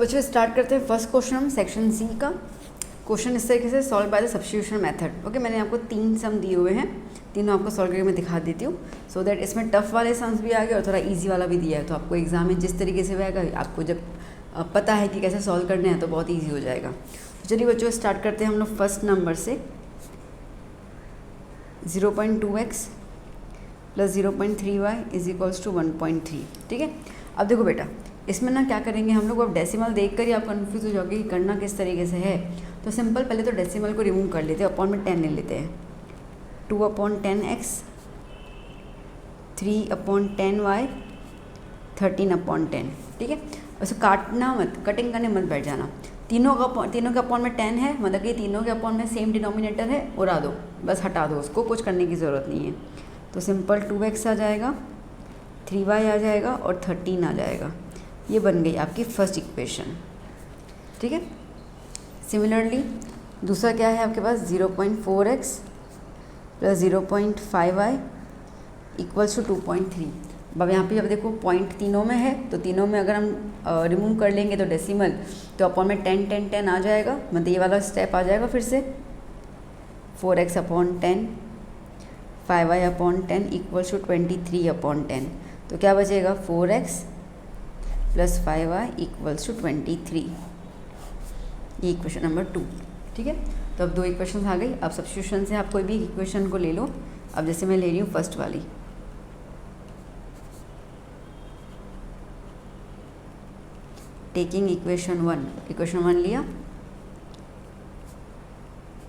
बच्चों स्टार्ट करते हैं फर्स्ट क्वेश्चन हम सेक्शन सी का। क्वेश्चन इस तरीके से solve by the substitution method. Okay, मैंने आपको 3 सम दिए हुए हैं, तीनों आपको सॉल्व करके मैं दिखा देती हूँ सो दैट इसमें टफ वाले सम्स भी आ गए और थोड़ा इजी वाला भी दिया है, तो आपको एग्जाम में जिस तरीके से आएगा आपको जब पता है कि कैसे सॉल्व करने हैं तो बहुत ईजी हो जाएगा। तो चलिए बच्चों स्टार्ट करते हैं हम लोग फर्स्ट नंबर से। 0.2x plus 0.3y is equals to 1.3। ठीक है, अब देखो बेटा इसमें ना क्या करेंगे हम लोग, अब डेसिमल देख कर ही आप कन्फ्यूज़ हो जाओगे कि करना किस तरीके से है। तो सिंपल पहले तो डेसिमल को रिमूव कर लेते हैं, अपॉन में 10 ले लेते हैं। 2/10x 3/10y 13/10। ठीक है, वैसे काटना मत, कटिंग करने मत बैठ जाना। तीनों के अपॉन में 10 है, मतलब कि तीनों के अपॉन में सेम डिनोमिनेटर है, उड़ा दो बस, हटा दो उसको, कुछ करने की ज़रूरत नहीं है। तो सिंपल 2x आ जाएगा, 3y आ जाएगा और 13 आ जाएगा। ये बन गई आपकी फर्स्ट इक्वेशन। ठीक है, सिमिलरली दूसरा क्या है आपके पास, 0.4x plus 0.5y equals to 2.3। अब यहाँ पे जब देखो पॉइंट तीनों में है, तो तीनों में अगर हम रिमूव कर लेंगे तो डेसिमल, तो अपॉन में 10 10 10 आ जाएगा, मतलब ये वाला स्टेप आ जाएगा फिर से। 4x/10 5y/10 equals to 23/10। तो क्या बचेगा, 4x plus 5y equals to 23। ये इक्वेशन नंबर 2। ठीक है, तो अब 2 इक्वेशन आ गई। अब सब्स्टिट्यूशन से आप कोई भी इक्वेशन को ले लो। अब जैसे मैं ले रही हूँ फर्स्ट वाली, टेकिंग इक्वेशन 1, इक्वेशन 1 लिया,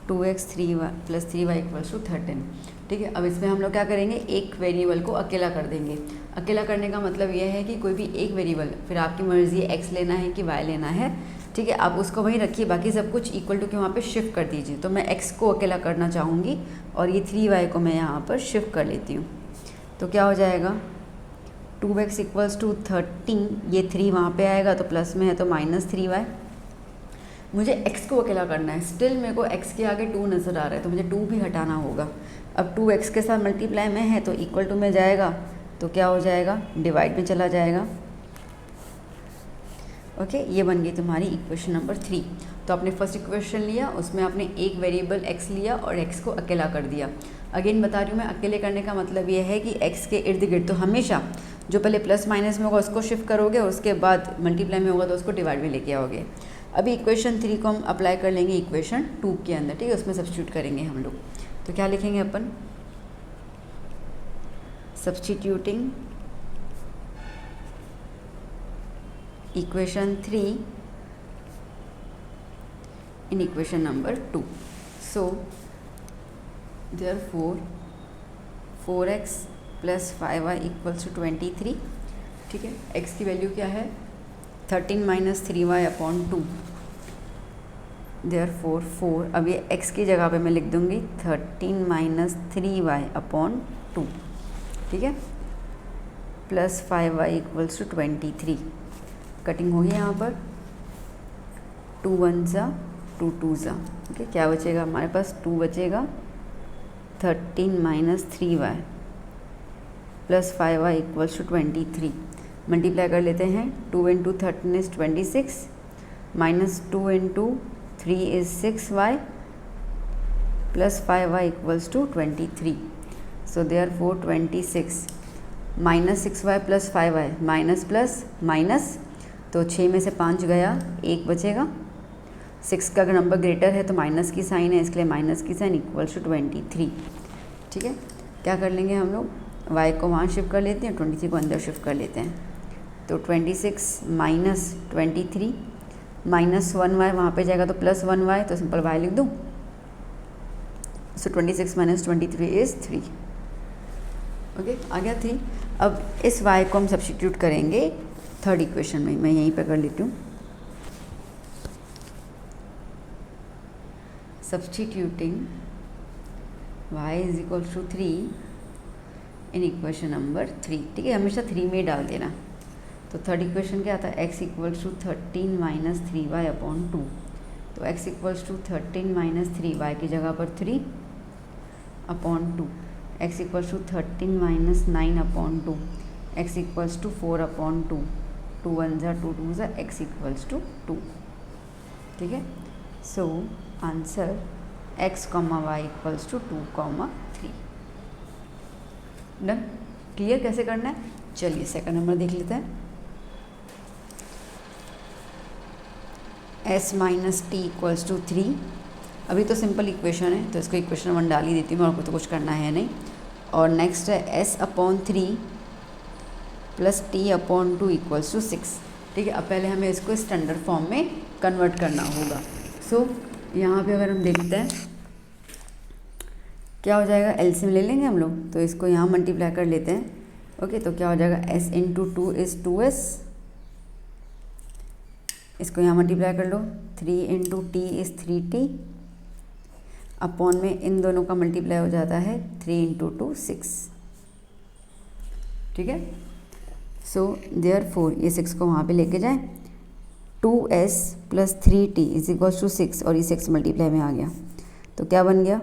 2x 3y plus 3y equals to 13। ठीक है, अब इसमें हम लोग क्या करेंगे, एक वेरिएबल को अकेला कर देंगे। अकेला करने का मतलब यह है कि कोई भी एक वेरिएबल, फिर आपकी मर्ज़ी x लेना है कि y लेना है। ठीक है, आप उसको वहीं रखिए, बाकी सब कुछ इक्वल टू के वहाँ पे शिफ्ट कर दीजिए। तो मैं x को अकेला करना चाहूँगी और ये 3y को मैं यहाँ पर शिफ्ट कर लेती हूँ। तो क्या हो जाएगा, 2x इक्वल्स टू 13, ये 3 वहाँ पे आएगा तो प्लस में है तो -3y। मुझे x को अकेला करना है, स्टिल मेरे को x के आगे 2 नज़र आ रहा है, तो मुझे 2 भी हटाना होगा। अब 2x के साथ मल्टीप्लाई में है तो इक्वल टू में जाएगा, तो क्या हो जाएगा, डिवाइड में चला जाएगा। ओके, ये बन गई तुम्हारी इक्वेशन नंबर 3। तो आपने फर्स्ट इक्वेशन लिया, उसमें आपने एक वेरिएबल x लिया और x को अकेला कर दिया। अगेन बता रही हूँ मैं, अकेले करने का मतलब ये है कि x के इर्द गिर्द तो हमेशा जो पहले प्लस माइनस में होगा उसको शिफ्ट करोगे और उसके बाद मल्टीप्लाई में होगा तो उसको डिवाइड में लेके आओगे। अभी इक्वेशन 3 को हम अप्लाई कर लेंगे इक्वेशन 2 के अंदर। ठीक है, उसमें सब्स्टिट्यूट करेंगे हम लोग। तो क्या लिखेंगे अपन, substituting equation 3 in equation number 2. So therefore 4x plus 5y equals to 23. ठीक है, x की वैल्यू क्या है, 13 minus 3y/2। therefore 4, अब ये x की जगह पे मैं लिख दूँगी 13 minus 3y/2। ठीक है, plus 5y equals to 23। Cutting होगी यहाँ पर, 2 1 ज़ा 2 2 ज़ा। ओके, क्या बचेगा हमारे पास, 2 बचेगा, 13 minus 3y plus 5y equals to 23। Multiply कर लेते हैं, 2 into 13 is 26, minus 2 into 3 is 6y plus 5y equals to 23। So therefore 26 minus 6y plus 5y, minus plus minus, तो 6 में से 5 गया, 1 बचेगा। 6 का अगर नंबर ग्रेटर है तो माइनस की साइन है, इसलिए माइनस की साइन इक्वल्स टू 23। ठीक है, क्या कर लेंगे हम लोग, y को वहाँ शिफ्ट कर लेते हैं, 23 को अंदर शिफ्ट कर लेते हैं। तो 26 माइनस 23 माइनस 1y वहाँ पे जाएगा तो प्लस 1y, तो सिंपल y लिख दूँ। सो 26 माइनस 23 इज़ 3। ओके, आ गया 3। अब इस y को हम सब्स्टिट्यूट करेंगे थर्ड इक्वेशन में, मैं यहीं पर कर लेती हूँ। Substituting y is equal to 3 in equation number 3। ठीक है, हमेशा 3 में ही डाल देना। तो थर्ड इक्वेशन क्या आता है, x equals to 13 minus 3y/2। तो x equals to 13 minus 3y की जगह पर 3/2, x equals to 13 minus 9/2, x equals to 4/2, 2 1 ज़ा 2 2 ज़ा x इक्वल्स टू 2, ठीक है। So answer x, y equals to 2, 3। Done. Clear कैसे करना है? चलिए सेकंड नंबर देख लेते हैं। s minus t equals to 3। अभी तो सिंपल इक्वेशन है तो इसको इक्वेशन 1 डाल ही देती हूँ, और को तो कुछ करना है नहीं। और नेक्स्ट है s upon 3 plus t upon 2 equals to 6, ठीक है। अब पहले हमें इसको स्टैंडर्ड फॉर्म में कन्वर्ट करना होगा। सो यहाँ पे अगर हम देखते हैं क्या हो जाएगा, एलसीएम ले लेंगे हम लोग, तो इसको यहाँ मल्टीप्लाई कर लेते हैं। ओके, तो क्या हो जाएगा, s इंटू 2 इज़ 2s, इसको यहाँ मल्टीप्लाई कर लो। 3 into T is 3t, upon में इन दोनों का मल्टीप्लाई हो जाता है 3 इंटू 2 6, ठीक है। सो देयरफॉर ये 6 को वहाँ पे लेके जाएं, 2s plus 3t is equals to 6, और ये 6 मल्टीप्लाई में आ गया तो क्या बन गया,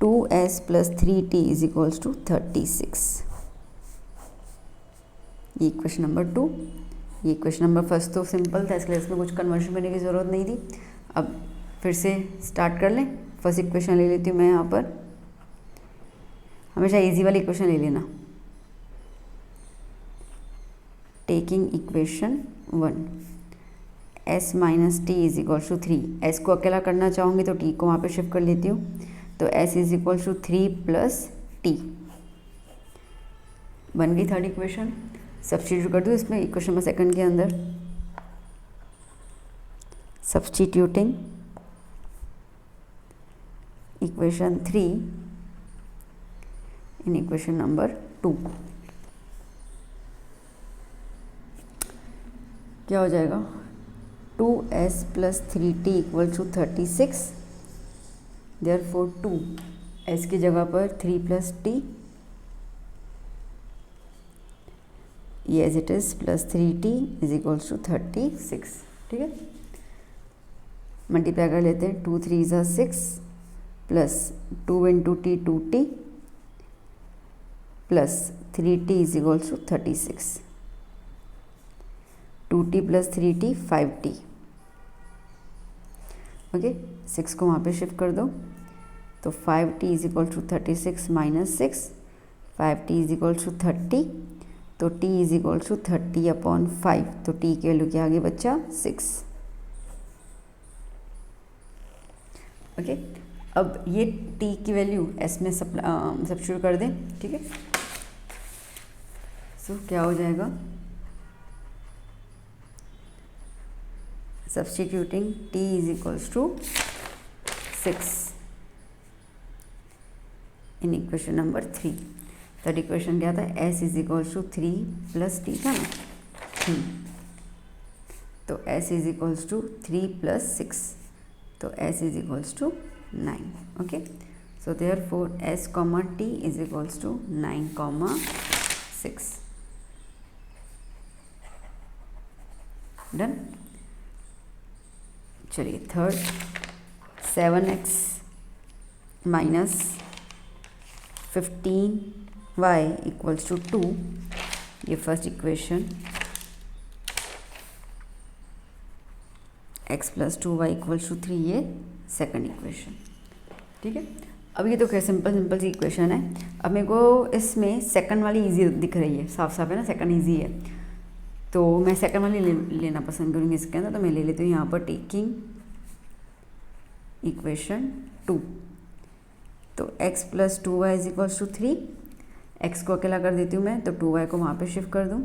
2s plus 3t is equals to 36। ये क्वेश्चन नंबर 2। ये क्वेश्चन नंबर फर्स्ट तो सिंपल था, इसलिए इसमें कुछ कन्वर्शन करने की ज़रूरत नहीं थी। अब फिर से स्टार्ट कर लें। फर्स्ट इक्वेशन ले लेती हूँ मैं यहाँ पर, हमेशा इजी वाली इक्वेशन ले लेना। Taking equation 1, s minus t is equals to 3। s को अकेला करना चाहूँगी तो t को वहाँ पे शिफ्ट कर लेती हूँ, तो s is equals to 3 plus t, बन गई थर्ड इक्वेशन। सब्स्टिट्यूट कर दूँ इसमें इक्वेशन नंबर सेकंड के अंदर, substituting equation 3 in equation number 2, क्या हो जाएगा, 2s plus 3t equal to 36। Therefore 2s की जगह पर 3 प्लस t, ये as it is, plus 3t is equals to 36, ठीक है। मल्टीप्लाई कर लेते हैं, 2 3 ज़ा 6 plus 2 into t 2t plus 3t is equals to 36, 2t plus 3t 5t। Okay, 6 को वहाँ पे शिफ्ट कर दो, तो 5t is equal to 36 minus 6, 5t is equal to 30, तो t is equal to 30 upon 5, तो t की वैल्यू क्या आ गई बच्चा, 6। ओके, अब ये t की वैल्यू s में सब्स्टिट्यूट कर दें, ठीक है। सो क्या हो जाएगा, substituting t is equals to 6 in equation number 3। Third equation क्या था, s is equals to 3 plus t था ना, तो s is equals to 3 plus 6, तो s is equals to 9। Okay, so therefore s comma t is equals to 9, 6। Done. चलिए third, 7x minus 15y equals to 2, ये first equation, x plus 2y equals to 3, ये second equation, ठीक है। अब ये तो क्या सिंपल सी इक्वेशन है। अब मेरे को इसमें सेकंड वाली इजी दिख रही है, साफ साफ है ना, सेकंड इजी है, तो मैं सेकंड वाली लेना पसंद करूँगी इसके अंदर, तो मैं ले लेती हूँ यहाँ पर टेकिंग इक्वेशन 2, तो x plus 2y is equals to 3, x को अकेला कर देती हूँ मैं, तो 2y को वहाँ पे शिफ्ट कर दूँ,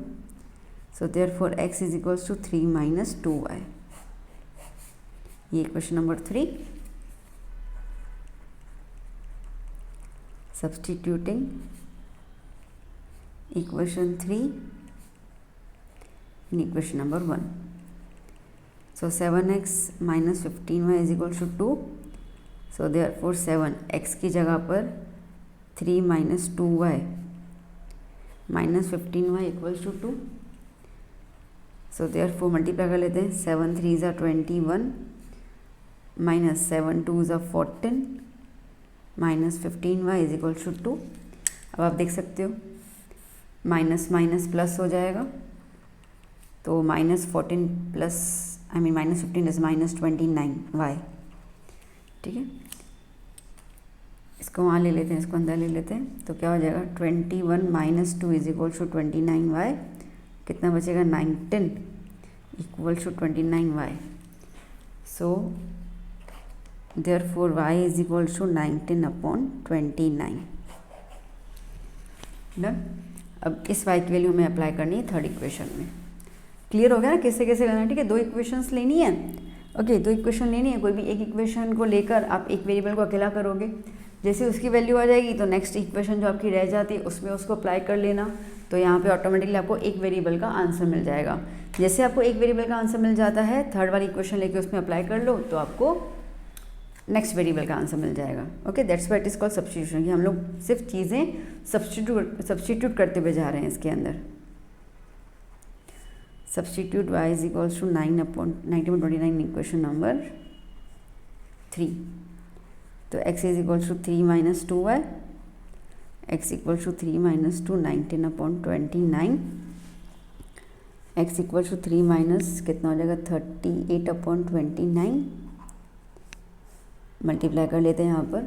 so therefore x is equals to 3 minus 2y, ये equation number 3। Substituting equation 3 in equation number 1, so 7x minus 15y is equal to 2, so therefore 7x की जगह पर 3 minus 2y minus 15y equals to 2, so therefore multiply कर लेते हैं, 7 3 ज़ा 21 minus 7 2 ज़ा 14 minus 15y is equal to 2। अब आप देख सकते हो माइनस माइनस प्लस हो जाएगा, तो -14 प्लस -15 इज -29 वाई, ठीक है। इसको वहाँ ले लेते हैं, इसको अंदर ले लेते हैं, तो क्या हो जाएगा 21 - 2 इज इक्वल टू 29 वाई, कितना बचेगा 19 equal to 29 y. So therefore y is equal to 19/29। Done. अब इस y की वैल्यू हमें अप्लाई करनी है थर्ड इक्वेशन में। क्लियर हो गया ना कैसे कैसे करना है, ठीक है। दो इक्वेशंस लेनी है, ओके, दो इक्वेशन लेनी है। कोई भी एक इक्वेशन को लेकर आप एक वेरिएबल को अकेला करोगे, जैसे उसकी वैल्यू आ जाएगी तो नेक्स्ट इक्वेशन जो आपकी रह जाती है उसमें उसको अप्लाई कर लेना, तो यहाँ पे ऑटोमेटिकली आपको एक वेरिएबल का आंसर मिल जाएगा। जैसे आपको एक वेरिएबल का आंसर मिल जाता है, थर्ड वाली इक्वेशन लेके उसमें अप्लाई कर लो तो आपको नेक्स्ट वेरिएबल का आंसर मिल जाएगा। Okay, that's what it is called substitution, कि हम लोग सिर्फ चीज़ें सब्स्टिट्यूट करते हुए जा रहे हैं इसके अंदर। Substitute y is equals to 9/29 equation number 3। तो x is equals to 3 - 2y, x equals to 3 - 2 19/29, x equals to 3 minus कितना हो जाएगा 38/29, मल्टीप्लाई कर लेते हैं यहाँ पर,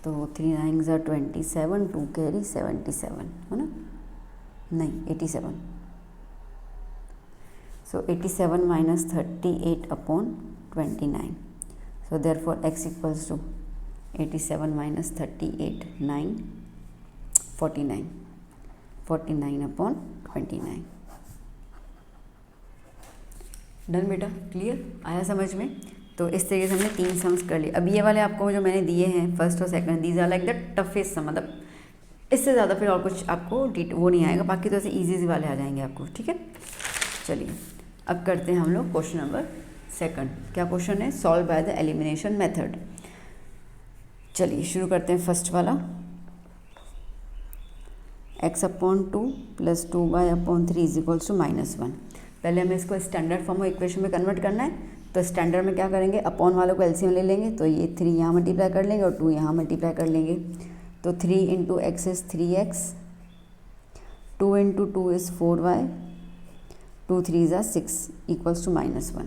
तो 3 9 ज़ा 27, 2 कैरी 77, है ना, नहीं 87। So 87 - 38/29। So therefore x equals to 87 - 38 9 49/29। Done बेटा, क्लियर आया समझ में। तो इस तरीके से हमने 3 सम्स कर लिए। अब ये वाले आपको जो मैंने दिए हैं फर्स्ट और second, these are like the toughest some, मतलब इससे ज़्यादा फिर और कुछ आपको वो नहीं आएगा, बाकी तो ऐसे ईजी वाले आ जाएंगे आपको, ठीक है। चलिए अब करते हैं हम लोग क्वेश्चन नंबर सेकंड। क्या क्वेश्चन है? Solve by the elimination method. चलिए शुरू करते हैं फर्स्ट वाला। x/2 + 2y/3 is equals to -1। पहले हमें इसको स्टैंडर्ड फॉर्म ऑफ इक्वेशन में कन्वर्ट करना है, तो स्टैंडर्ड में क्या करेंगे, अपॉन वालों को एलसीएम ले लेंगे, तो ये 3 यहाँ मल्टीप्लाई कर लेंगे और 2 यहाँ मल्टीप्लाई कर लेंगे। तो 3 × x is 3x, 2 × 2 is 4y, 2 3 ज़ा 6 इक्वल्स टू -1,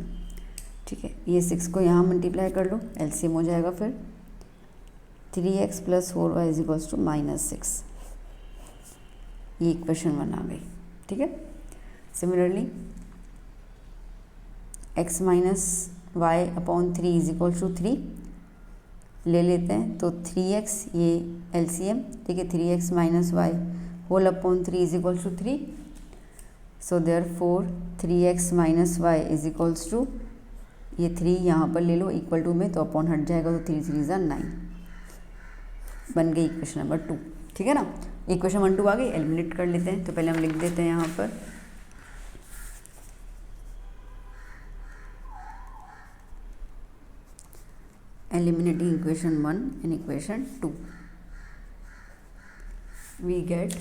ठीक है। ये 6 को यहाँ मल्टीप्लाई कर लो, एलसीएम हो जाएगा फिर 3x + 4y is equals to -6। ये इक्वेशन 1 आ गई, ठीक है। Similarly x - y/3 is equals to 3 ले लेते हैं, तो 3x ये एलसीएम, ठीक है, 3x - y/3 is equals to 3। So therefore 3x - y is equals to, ये 3 यहाँ पर ले लो इक्वल टू में, तो अपॉन हट जाएगा, तो 3 3 ज़ा 9 बन गई इक्वेशन नंबर 2, ठीक है ना। इक्वेशन 1 2 आ गई, एलिमिनेट कर लेते हैं। तो पहले हम लिख देते हैं यहाँ पर eliminating equation 1 and equation 2, we get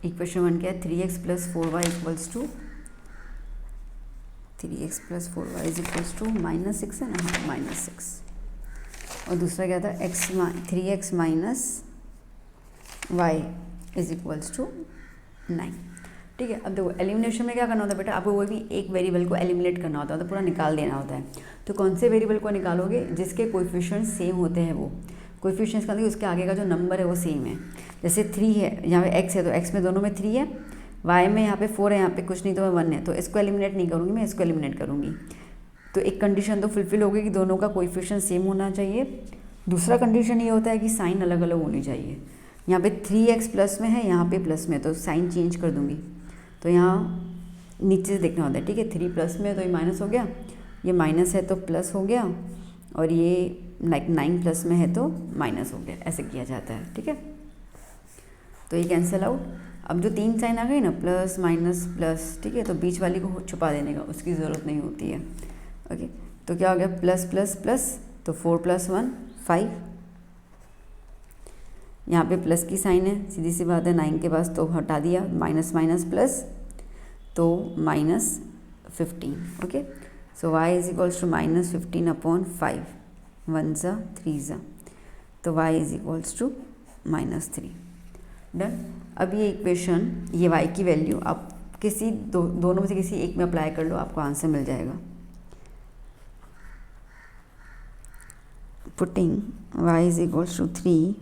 equation 1 क्या है, 3x + 4y equals to 3x + 4y is equals to -6 है ना, -6। और दूसरा क्या था, 3x - y is equals to 9, ठीक है। अब देखो एलिमिनेशन में क्या करना होता है बेटा, आपको कोई भी एक वेरिएबल को एलिमिनेट करना होता है, तो पूरा निकाल देना होता है। तो कौन से वेरिएबल को निकालोगे, जिसके कोएफिशिएंट सेम होते हैं। वो कोएफिशिएंट्स का उसके आगे का जो नंबर है वो सेम है। जैसे 3 है, यहाँ पे x है, तो x में दोनों में 3 है, y में यहाँ पे 4 है, यहाँ पे कुछ नहीं तो 1 है, तो इसको एलिमिनेट नहीं करूँगी मैं, इसको एलिमिनेट करूँगी। तो एक कंडीशन तो फुलफिल होगी कि दोनों का कोएफिशिएंट सेम होना चाहिए। दूसरा कंडीशन ये होता है कि साइन अलग अलग होनी चाहिए। यहाँ पे 3x प्लस में है, यहाँ पे प्लस में, तो साइन चेंज कर दूँगी। तो यहाँ नीचे से देखना होता है, ठीक है। 3 प्लस में है तो ये माइनस हो गया, ये माइनस है तो प्लस हो गया, और ये लाइक 9 प्लस में है तो माइनस हो गया, ऐसे किया जाता है, ठीक है। तो ये कैंसिल आउट। अब जो 3 साइन आ गई ना, प्लस माइनस प्लस, ठीक है, तो बीच वाली को छुपा देने का उसकी ज़रूरत नहीं होती है, ओके। तो क्या हो गया, प्लस प्लस प्लस, तो 4 + 1 5, यहाँ पे प्लस की साइन है, सीधी सी बात है, 9 के पास तो हटा दिया, माइनस माइनस प्लस, तो -15, okay. So y is equals to -15/5, 1 ज़ा 3 ज़ा, तो y is equals to -3। Done. अब ये इक्वेशन, ये y की वैल्यू आप किसी दोनों में से किसी एक में अप्लाई कर लो, आपको आंसर मिल जाएगा। Putting y is equals to 3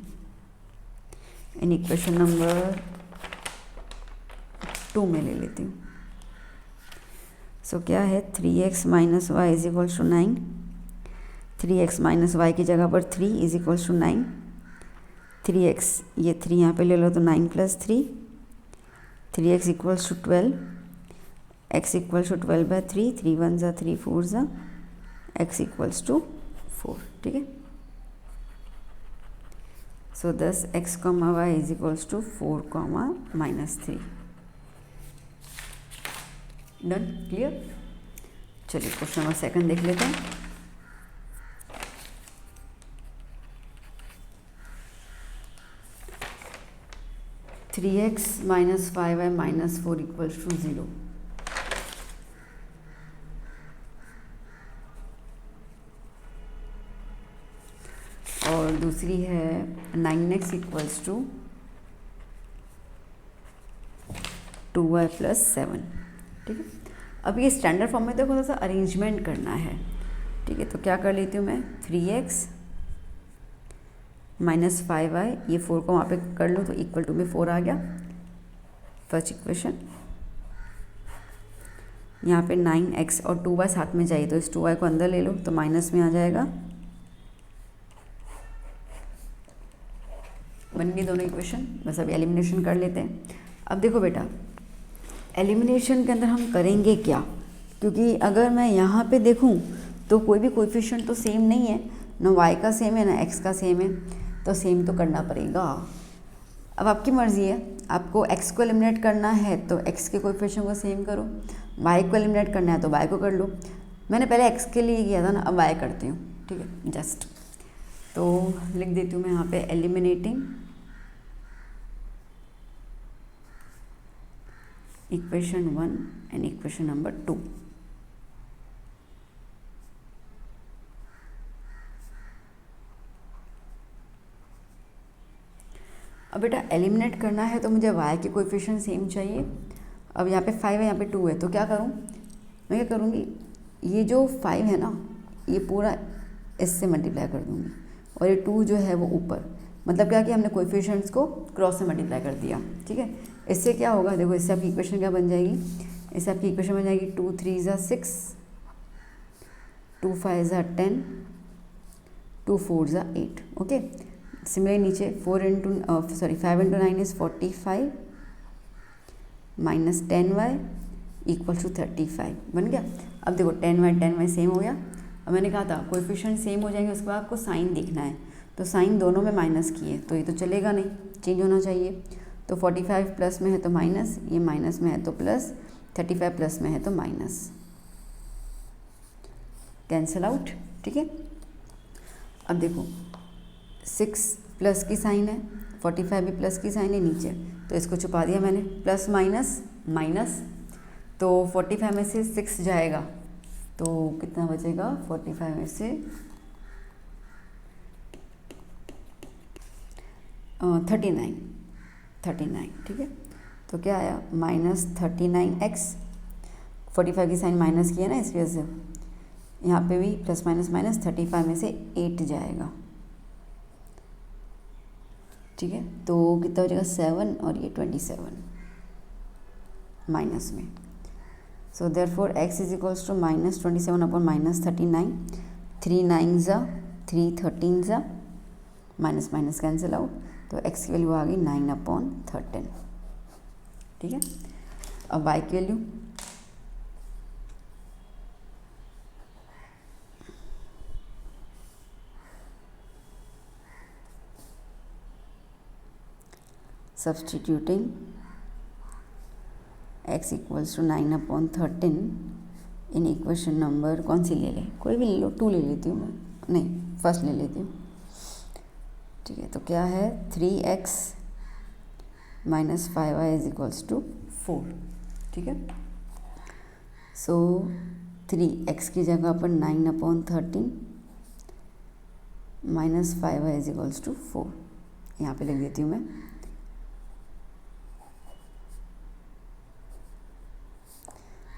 in equation number 2 में ले लेती हूँ। सो क्या है 3x minus y is equals to 9। 3x minus y की जगह पर 3 इज इक्वल्स टू 9। 3x ये 3 यहाँ पे ले लो तो 9 plus 3, 3x equals to 12, x equals to 12/3, 3 1 ज़ा 3 4 ज़ा, x इक्वल्स टू 4। ठीक है, so thus x comma y is equals to 4 comma -3। Done, clear. चलिए क्वेश्चन नंबर 2 देख लेते हैं। Three x minus 5y minus 4 equals to 0। और दूसरी है 9x equals to 2y plus 7। ठीक है, अब ये स्टैंडर्ड फॉर्म में तो थोड़ा सा अरेंजमेंट करना है। ठीक है, तो क्या कर लेती हूँ मैं, 3x माइनस 5y, ये 4 को वहाँ पे कर लूँ तो इक्वल टू में 4 आ गया, फर्स्ट इक्वेशन। यहाँ पे 9x और 2y साथ में चाहिए, तो इस 2y को अंदर ले लो तो माइनस में आ जाएगा। बन गई दोनों इक्वेशन, बस अभी एलिमिनेशन कर लेते हैं। अब देखो बेटा, एलिमिनेशन के अंदर हम करेंगे क्या, क्योंकि अगर मैं यहाँ पे देखूँ तो कोई भी कोएफिशिएंट तो सेम नहीं है, ना y का सेम है ना x का सेम है, तो सेम तो करना पड़ेगा। अब आपकी मर्ज़ी है, आपको x को एलिमिनेट करना है तो x के कोएफिशिएंट को सेम करो, y को एलिमिनेट करना है तो y को कर लो। मैंने पहले x के लिए किया था ना, अब y करती हूँ। ठीक है, जस्ट तो लिख देती हूँ मैं यहाँ पे eliminating equation 1 and equation number 2। अब बेटा एलिमिनेट करना है तो मुझे y के कोएफिशिएंट सेम चाहिए। अब यहाँ पे 5 है, यहाँ पे 2 है, तो क्या करूँ मैं, क्या करूँगी, ये जो 5 है ना ये पूरा इससे मल्टीप्लाई कर दूँगी, और ये 2 जो है वो ऊपर, मतलब क्या कि हमने कोएफिशिएंट्स को क्रॉस से मल्टीप्लाई कर दिया। ठीक है, इससे क्या होगा, देखो इससे आपकी इक्वेशन क्या बन जाएगी, इससे आपकी इक्वेशन बन जाएगी 2 3 ज़ा 6, 2 5 ज़ा 10, 2 4 ज़ा 8। ओके, सिमिलरली नीचे 5 into 9 is 45 minus 10y equal to 35 बन गया। अब देखो 10y सेम हो गया। अब मैंने कहा था कोएफिशिएंट सेम हो जाएंगे, उसके बाद आपको साइन देखना है, तो साइन दोनों में माइनस किए तो ये तो चलेगा नहीं, चेंज होना चाहिए। तो 45 प्लस में है तो माइनस, ये माइनस में है तो प्लस, 35 प्लस में है तो माइनस, कैंसिल आउट। ठीक है, अब देखो 6 प्लस की साइन है, 45 भी प्लस की साइन है नीचे, तो इसको छुपा दिया मैंने, प्लस माइनस माइनस, तो 45 में से 6 जाएगा तो कितना बचेगा, 45 में से 39। ठीक है, तो क्या आया माइनस 39x, 45 की साइन माइनस किया ना इस वजह से, यहाँ पे भी प्लस माइनस माइनस, 35 में से 8 जाएगा। ठीक है, तो कितना हो जाएगा 7 और ये 27 माइनस में। So therefore x is equals to minus 27 upon minus 39, 3 9 ज़ा 3 13 ज़ा, माइनस माइनस कैंसिल आउट, तो x की वैल्यू आ गई 9/13। ठीक है, अब y की value, substituting x equals to 9/13 in equation number, कौन सी ले लें, कोई भी ले लो, 2 ले लेती हूँ मैं, नहीं फर्स्ट ले लेती हूँ। ठीक है, तो क्या है 3x minus 5y is equals to 4। ठीक है, सो 3x की जगह पर 9/13 minus 5y is equals to 4, यहाँ पे लिख देती हूँ मैं।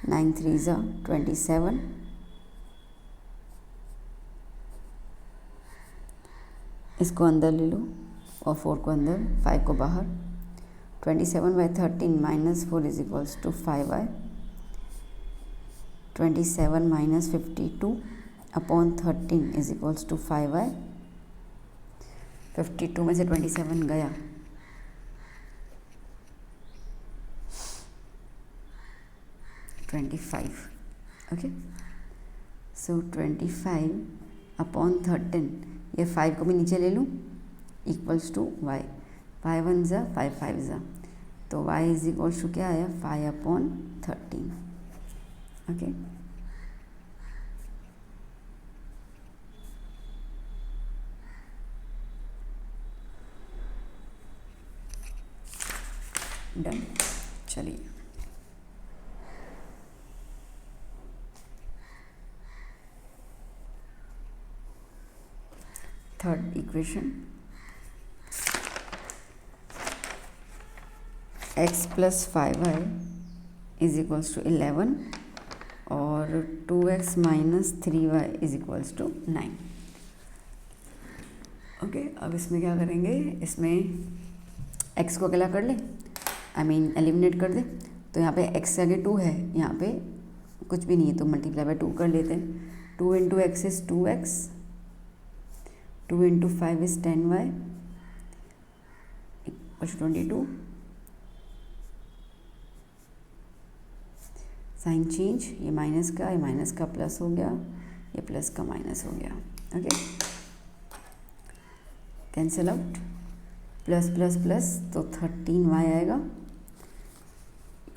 9 3 ज़ा 27, इसको अंदर ले लो और 4 को अंदर, 5 को बाहर। 27/13 - 4 = 5y। 27 - 52/13 = 5y। 52 में से 27 गया, 25। ओके, सो 25/13, ये 5 को भी नीचे ले लूँ, इक्वल्स टू y। 5 1 ज़ा 5 5 ज़ा, तो y = क्या आया 5/13। Okay, done. चलिए थर्ड इक्वेशन, x + 5y = 11 और 2x - 3y = 9। ओके, अब इसमें क्या करेंगे, इसमें x को अकेला कर ले, एलिमिनेट कर दे। तो यहाँ पे x से आगे 2 है, यहाँ पे कुछ भी नहीं है तो मल्टीप्लाई बाय 2 कर लेते हैं। 2 × x = 2x, 2 × 5 = 10y = 22। Sign change, ये माइनस का प्लस हो गया, ये प्लस का माइनस हो गया। Okay, cancel out, plus plus plus तो 13y आएगा,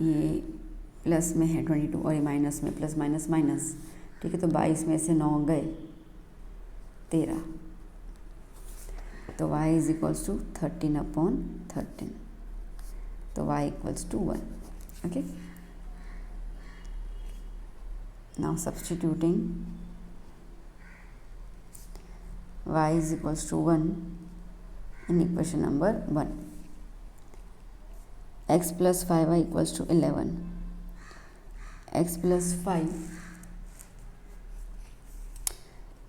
ये प्लस में है 22 और ये माइनस में, प्लस माइनस माइनस, ठीक है। तो 22 में से 9 गए 13, तो y = 13/13, तो y = 1। Okay, now substituting y = 1 in equation number 1, x + 5y = 11, x + 5,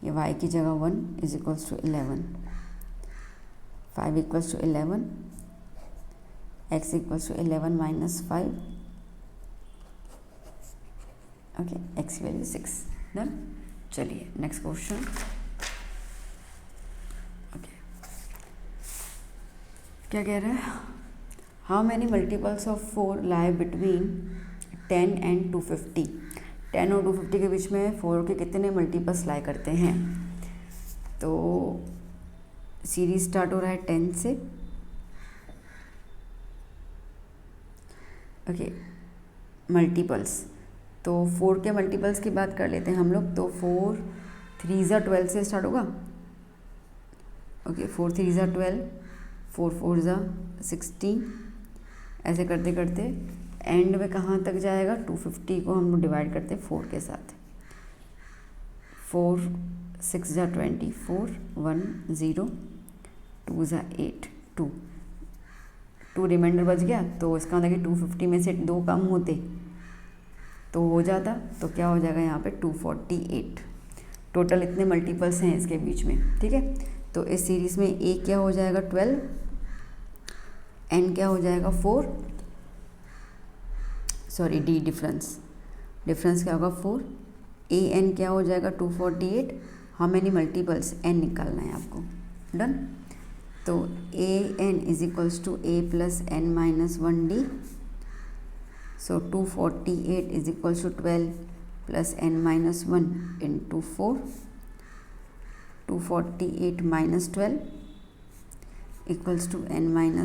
ये y की जगह 1 = 11, 5 = 11, x = 11 - 5, ओके, x की वैल्यू 6। डन। चलिए नेक्स्ट क्वेश्चन। ओके, क्या कह रहा है, how many multiples of 4 lie between 10 and 250। 10 और 250 के बीच में 4 के कितने मल्टीपल्स लाई करते हैं। तो सीरीज स्टार्ट हो रहा है 10 से। ओके, मल्टीपल्स, तो 4 के मल्टीपल्स की बात कर लेते हैं हम लोग। तो 4 3 ज़ा 12 से स्टार्ट होगा। ओके, 4 3 ज़ा 12, 4 4 ज़ा 16, ऐसे करते करते एंड में कहाँ तक जाएगा, 250 को हम लोग डिवाइड करते हैं 4 के साथ। 4 6 ज़ा 24, 1 0, 2 ज़ा 8, 2 रिमाइंडर बच गया। तो इसका मतलब कि 250 में से 2 कम होते तो हो जाता, तो क्या हो जाएगा यहाँ पे 248। टोटल इतने मल्टीपल्स हैं इसके बीच में, ठीक है। तो इस सीरीज़ में ए क्या हो जाएगा 12, एन क्या हो जाएगा 4, सॉरी डी डिफरेंस क्या होगा 4, ए एन क्या हो जाएगा 248। हाउ मैनी मल्टीपल्स, एन निकालना है आपको। डन। तो A N = a + n - 1d, so 248 = 12 + n - 1 × 4, 248 - 12 = n - 1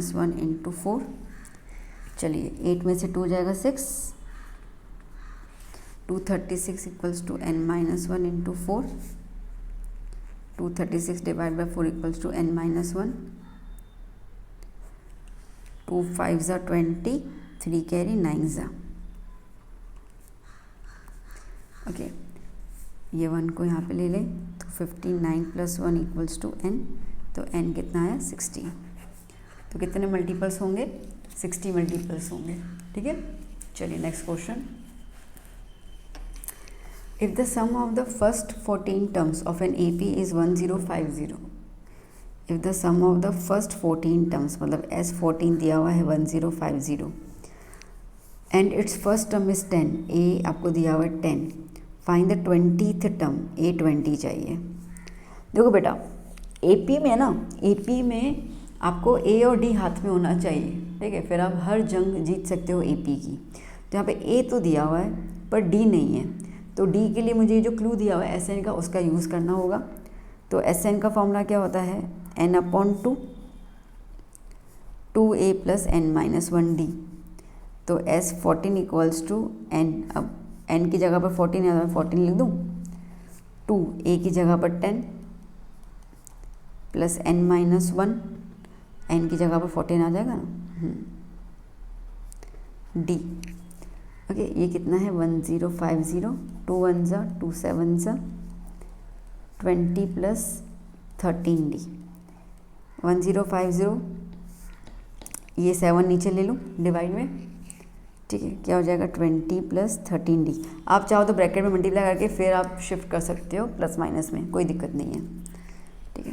× 4। चलिए 8 में से 2 जाएगा 6, 236 = n - 1 × 4, 236 / 4 = n - 1, 2 5 ज़ा 20, 3 कैरी 9 ज़ा। ओके, ये 1 को यहाँ पे ले लें, तो 59 + 1 = n, तो n कितना आया 60। तो कितने मल्टीपल्स होंगे, 60 मल्टीपल्स होंगे, ठीक है। चलिए next question. If the sum of the first 14 terms of an AP is 1050, if the sum of the first 14 terms मतलब S14 दिया हुआ है 1050 and its first term is 10, A आपको दिया हुआ है 10, find the 20th term, A20 चाहिए। देखो बेटा AP में ना, AP में आपको A और D हाथ में होना चाहिए, ठीक है, फिर आप हर जंग जीत सकते हो AP की। तो यहाँ पे A तो दिया हुआ है पर D नहीं है, तो D के लिए मुझे जो क्लू दिया हुआ है SN का, उसका यूज़ करना होगा। तो SN का फॉर्मूला क्या होता है, n/2 2A + n-1D। तो S14 इक्वल्स टू n, अब n की जगह पर 14 है, 14 लिख दूँ, 2A की जगह पर 10 + n-1, n की जगह पर 14 आ जाएगा ना, D। ओके, ये कितना है 1050, 2 1 ज़ा 2 7 ज़ा 20 + 13D, 1050, ये 7 नीचे ले लूँ डिवाइड में, ठीक है, क्या हो जाएगा 20 + 13D। आप चाहो तो ब्रैकेट में मल्टीप्लाई करके फिर आप शिफ्ट कर सकते हो प्लस माइनस में, कोई दिक्कत नहीं है, ठीक है।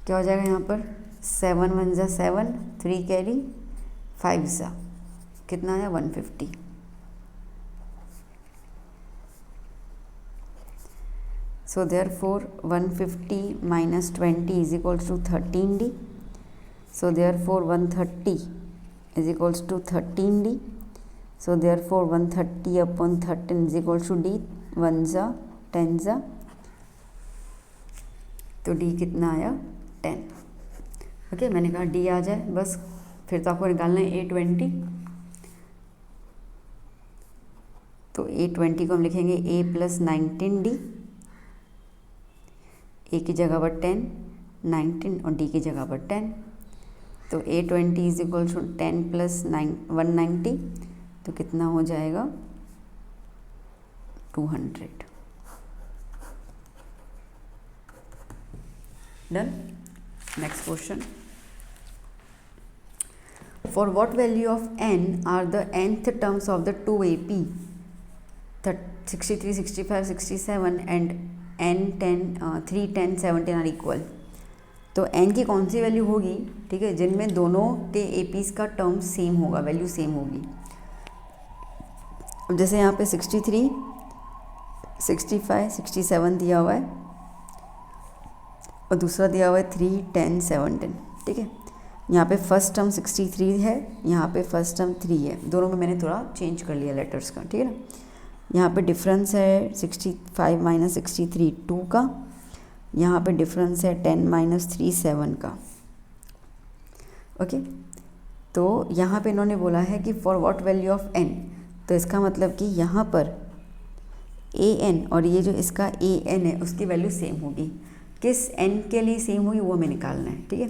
क्या हो जाएगा यहाँ पर 7 1 ज़ा 7, 3 कैरी 5 ज़ा कितना आया 150। So therefore 150 - 20 is equals to 13D. So therefore 130 is equals to 13D. So therefore 130 upon 13 is equals to D, 1 ज़ा 10 ज़ा, तो D कितना आया 10। ओके, मैंने कहा D आ जाए बस, फिर तो आपको निकालना है A20। तो A20 को हम लिखेंगे A + 19D, A की जगह पर 10, 19 और D की जगह पर 10। तो A20 इज इक्वल टू 10 + 190, तो कितना हो जाएगा 200। डन। Next question, for what value of n are the nth terms of the 2 AP 63 65 67 and n 10 3 10 17 are equal. तो n की कौन सी वैल्यू होगी, ठीक है, जिनमें दोनों के APs का टर्म सेम होगा, वैल्यू सेम होगी। अब जैसे यहाँ पे 63 65 67 दिया हुआ है और दूसरा दिया हुआ है 3 10 17, ठीक है। यहाँ पे फर्स्ट टर्म 63 है, यहाँ पे फर्स्ट टर्म 3 है, दोनों में मैंने थोड़ा चेंज कर लिया लेटर्स का, ठीक है ना। यहाँ पे डिफरेंस है 65 - 63 2 का, यहाँ पे डिफरेंस है 10 - 3 7 का। ओके, तो यहाँ पे इन्होंने बोला है कि for what value of n, तो इसका मतलब कि यहाँ पर an और ये जो इसका an है उसकी वैल्यू सेम होगी। किस n के लिए सेम होगी वो हमें निकालना है, ठीक है।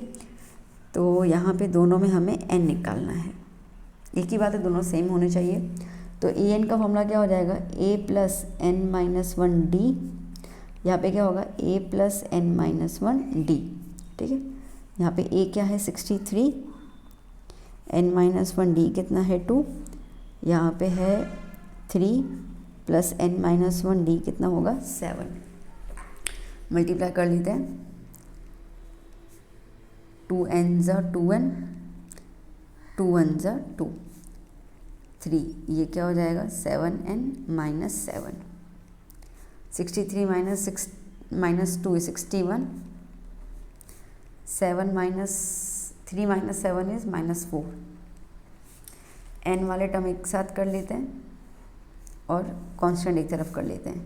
तो यहाँ पे दोनों में हमें n निकालना है, एक ही बात है, दोनों सेम होने चाहिए। तो an का फॉर्मूला क्या हो जाएगा A + n-1D, यहाँ पे क्या होगा A + n-1D, ठीक है। यहाँ पे A क्या है 63, n-1D कितना है 2, यहाँ पे है 3 + n-1D कितना होगा 7। मल्टीप्लाई कर लेते हैं, 2 n ज़ा 2n, 2 1 ज़ा 2, 3, ये क्या हो जाएगा 7n - 7, 63 - 2 is 61, 7 - 3 - 7 is -4। n वाले टर्म एक साथ कर लेते हैं और कांस्टेंट एक तरफ कर लेते हैं,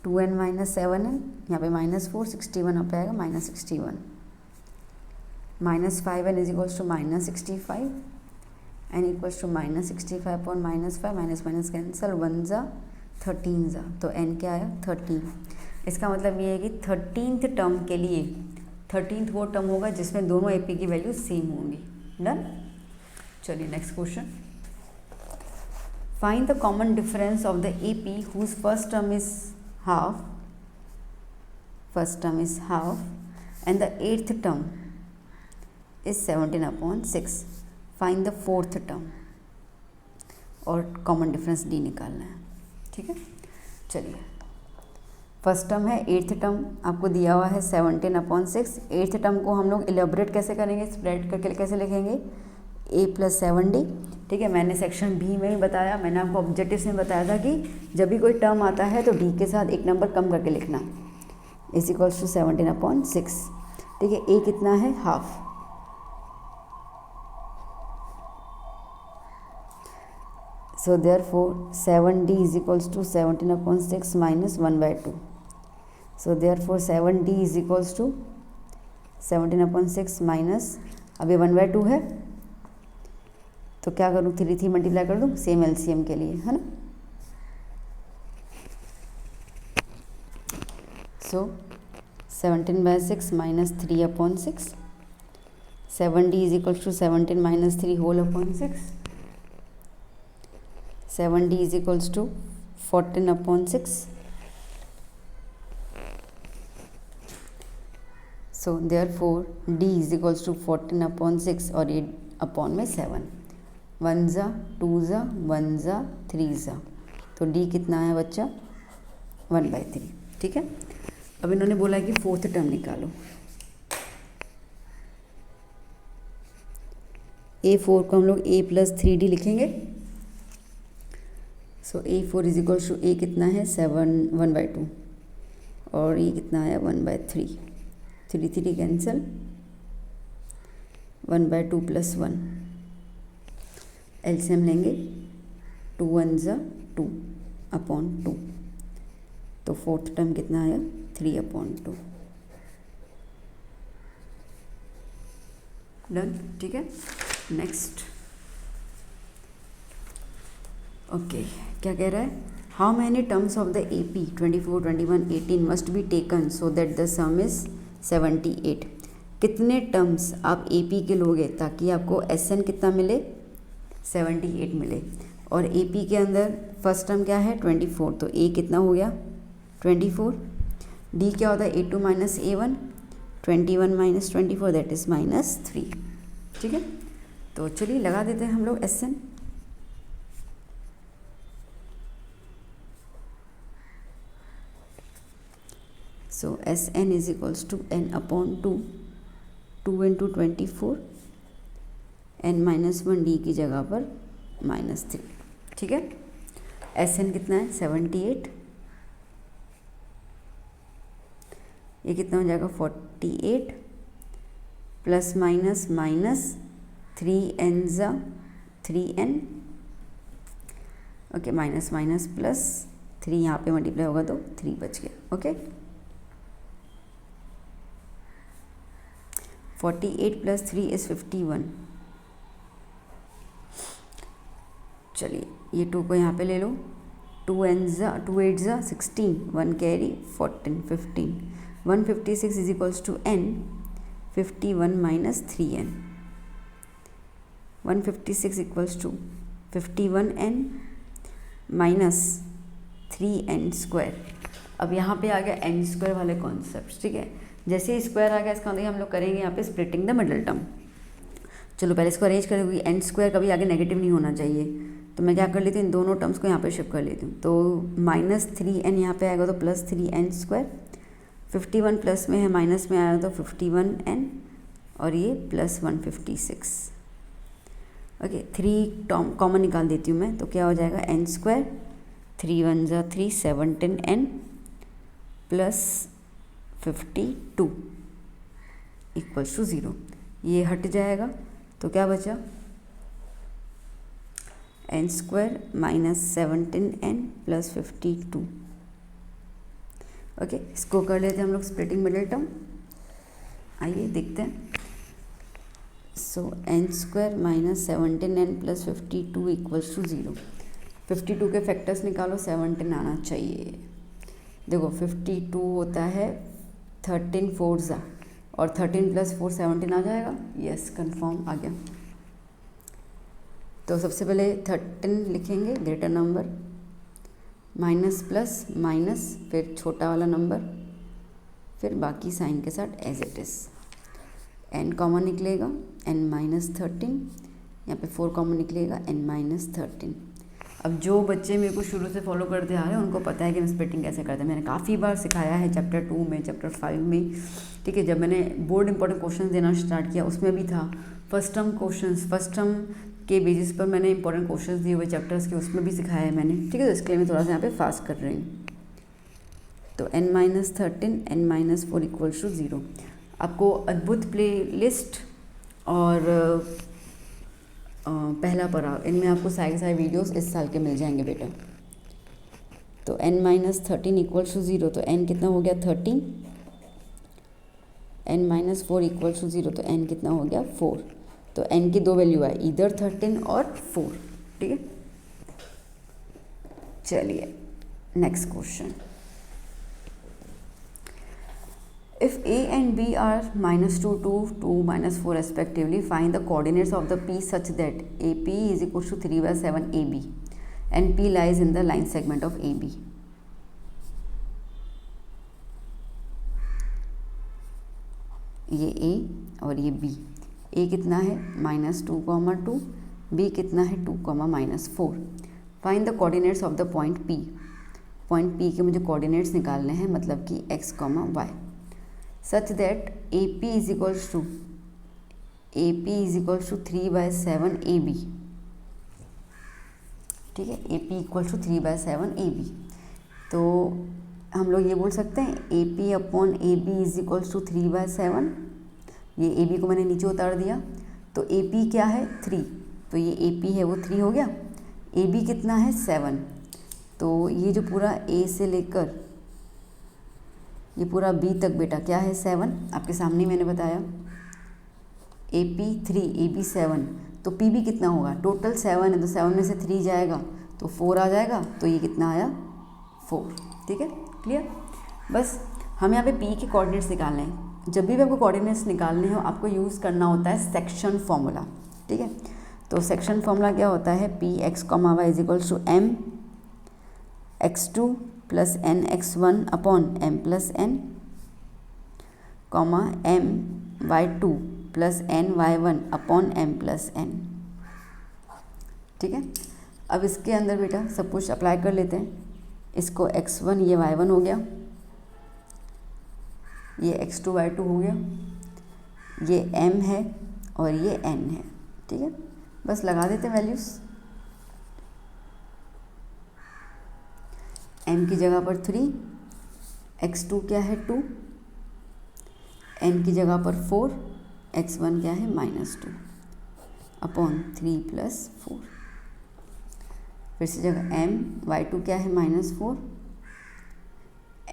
2n - 7n, यहाँ पे -4, 61 यहाँ पे आएगा -61, -5n is equals to -65, n equals to -65 upon -5, minus cancel, 1 ज़ा 13 ज़ा, तो n क्या आया 13। इसका मतलब ये है कि 13th टर्म के लिए 13th वो टर्म होगा जिसमें दोनों AP की वैल्यू सेम होंगी। डन। चलिए next question, find the common difference of the AP whose first term is half and the 8th term is 17/6। Find the 4th term और कॉमन डिफरेंस D निकालना है, ठीक है। चलिए फर्स्ट टर्म है, एट्थ टर्म आपको दिया हुआ है 17/6। एट्थ टर्म को हम लोग एलेबोरेट कैसे करेंगे, स्प्रेड करके कैसे लिखेंगे, a + 7d। ठीक है, मैंने सेक्शन बी में ही बताया, मैंने आपको ऑब्जेक्टिव्स में बताया था कि जब भी कोई टर्म आता है तो d के साथ एक नंबर कम करके लिखना, = 17/6। ठीक है, a कितना है, half. So therefore 7d = 17/6 - 1/2. So therefore 7d = 17/6 minus, अब ये 1/2 है तो क्या करूँ, 3 मल्टीप्लाई कर दूँ, सेम एलसीएम के लिए, है ना। सो 17/6 - 3/6, 7d = 17 - 3 whole upon 6, 7d = 14/6। So therefore d = 14/6 और ये अपॉन में 7, 1 ज़ा 2 ज़ा 1 ज़ा 3 ज़ा, तो d कितना है बच्चा, 1/3। ठीक है, अब इन्होंने बोला है कि फोर्थ टर्म निकालो। a4 को हम लोग a + 3d लिखेंगे। सो a4 = a कितना है, 1/2 और ये कितना है, 1/3, 3 कैंसिल, 1/2 + 1, एलसीएम लेंगे, 2 1 ज़ा 2 अपॉन 2, तो फोर्थ टर्म कितना आया, 3/2। डन। ठीक है, नेक्स्ट। ओके, क्या कह रहा है, how many terms of the AP 24, 21, 18 must be taken so that the some is 78। कितने टर्म्स आप AP के लोगे ताकि आपको SN कितना मिले, 78 मिले। और AP के अंदर फर्स्ट टर्म क्या है, 24, तो A कितना हो गया, 24। D क्या होता है, A2 - A1, 21 - 24 दैट इज़ -3। ठीक है, तो चलिए लगा देते हैं हम लोग SN। So Sn = n/2, 2 × 24, n-1 d की जगह पर -3। ठीक है, Sn कितना है, 78, ये कितना हो जाएगा, 48 प्लस माइनस माइनस 3n ज़ा 3n, okay, minus minus plus 3 यहाँ पे मल्टीप्लाई होगा तो 3 बच गया। ओके, 48 + 3 = 51। चलिए ये 2 को यहाँ पे ले लो, 2 8 ज़ा 16, 1 carry 14 15, 156 = n, 51 - 3n, 156 = 51n - 3n²। अब यहाँ पे आ गया n² वाले कॉन्सेप्ट। ठीक है, जैसे ही स्क्वायर आ गया इसका मतलब हम लोग करेंगे यहाँ पे स्प्लिटिंग द मिडल टर्म। चलो पहले इसको अरेंज करें, क्योंकि n² कभी आगे नेगेटिव नहीं होना चाहिए, तो मैं क्या कर लेती हूँ, इन दोनों टर्म्स को यहाँ पे शिफ्ट कर लेती हूँ। तो -3n यहाँ पे आएगा तो +3n², 51 प्लस में है माइनस में आया तो 51n, और ये +156। ओके, 3 टर्म कॉमन निकाल देती हूँ मैं, तो क्या हो जाएगा, n², 3 1 ज़ा 3, 17n + 52 = 0। ये हट जाएगा तो क्या बचा, n² - 17n + 52। ओके, इसको कर लेते हैं हम लोग स्प्लिटिंग मिडिल टर्म। आइए देखते हैं। सो n² - 17n + 52 = 0। 52 के फैक्टर्स निकालो, 17 आना चाहिए। देखो 52 होता है 13 4 ज़ा, और 13 + 4 17 आ जाएगा। यस, कंफर्म आ गया। तो सबसे पहले 13 लिखेंगे, greater number, minus plus minus, फिर छोटा वाला नंबर, फिर बाकी साइन के साथ as it is. n common निकलेगा, n - 13, यहाँ पे 4 कॉमन निकलेगा, n - 13। अब जो बच्चे मेरे को शुरू से फॉलो करते आ रहे हैं उनको पता है कि हम स्प्लिटिंग कैसे करते हैं। मैंने काफ़ी बार सिखाया है चैप्टर 2 में, चैप्टर 5 में, ठीक है। जब मैंने बोर्ड इंपॉर्टेंट क्वेश्चन देना स्टार्ट किया उसमें भी था। First term questions, first term के बेसिस पर मैंने इंपॉर्टेंट क्वेश्चंस दिए हुए चैप्टर्स के, उसमें भी सिखाया है मैंने, ठीक है। तो इसके लिए मैं थोड़ा सा यहाँ पे फास्ट कर रही हूँ। तो n-13 n-4 इक्वल्स टू 0। आपको अद्भुत प्ले लिस्ट और पहला पराग, इनमें आपको सारे वीडियोस इस साल के मिल जाएंगे बेटा। तो n-13 इक्वल्स टू 0, तो n कितना हो गया 13, n-4 इक्वल्स टू 0, तो n कितना हो गया 4। तो n की दो वैल्यू है, इधर 13 और 4, ठीक है। चलिए next question. If a and b are -2, 2, 2, -4 respectively, find the coordinates of the p such that AP is equals to 3/7 AB and P lies in the line segment of AB. ये A और ये B। A कितना है -2, 2, B कितना है 2, -4। Find the coordinates of the point P। Point P के मुझे coordinates निकालने हैं, मतलब कि x, y, such that AP is equals to 3/7 AB, ठीक है। AP equals to 3/7 AB। तो हम लोग ये बोल सकते हैं AP upon AB is equals to 3/7। ये AB को मैंने नीचे उतार दिया, तो AP क्या है 3, तो ये AP है वो 3 हो गया। AB कितना है 7, तो ये जो पूरा A से लेकर ये पूरा B तक बेटा क्या है 7, आपके सामने मैंने बताया। AP 3, AB 7, तो PB कितना होगा, टोटल 7 है, तो 7 में से 3 जाएगा तो 4 आ जाएगा, तो ये कितना आया 4, ठीक है। क्लियर। बस हम यहाँ पे P के कोऑर्डिनेट्स निकालने हैं। जब भी आपको कोऑर्डिनेट्स निकालने हो आपको यूज़ करना होता है सेक्शन फॉर्मूला, ठीक है। तो सेक्शन फॉर्मूला क्या होता है, Px, y is equals to m x2 plus n x1 upon m plus n, m y2 plus n y1 upon m plus n, ठीक है। अब इसके अंदर बेटा सब कुछ अप्लाई कर लेते हैं। इसको x1 ये y1 हो गया, ये x2 y2 हो गया, ये m है और ये n है, ठीक है। बस लगा देते हैं वैल्यूज़। m की जगह पर 3, x2 क्या है 2, n की जगह पर 4, x1 क्या है -2 अपॉन 3 प्लस 4। फिर से जगह m, y2 क्या है -4,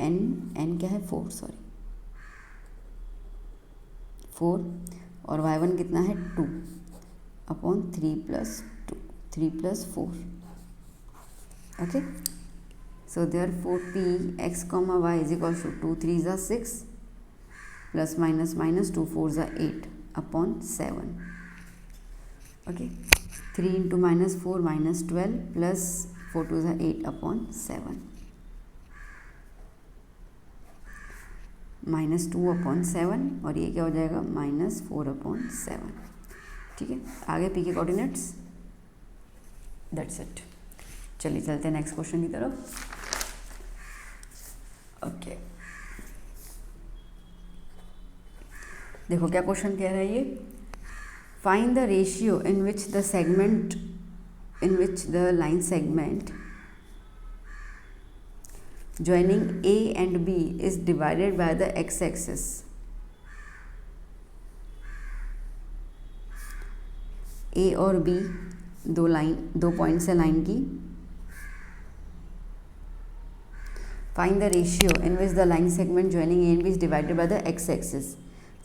n क्या है 4 और y1 कितना है 2 upon 3 plus 4, okay. So therefore Px, y is equals to 2 3s are 6 plus minus 2 4s are 8 upon 7. Okay, 3 into -4 -12 plus 4 2s are 8 upon 7, -2 upon 7 और ये क्या हो जाएगा -4 upon 7, ठीक है। आगे P के कोऑर्डिनेट्स, दैट्स इट। चलिए चलते हैं नेक्स्ट क्वेश्चन की तरफ। ओके, देखो क्या क्वेश्चन कह रहा है ये। Find the ratio in which the line segment joining A and B is divided by the x-axis। A और B दो पॉइंट्स है लाइन की। Find the ratio in which the line segment joining A and B is divided by the x axis.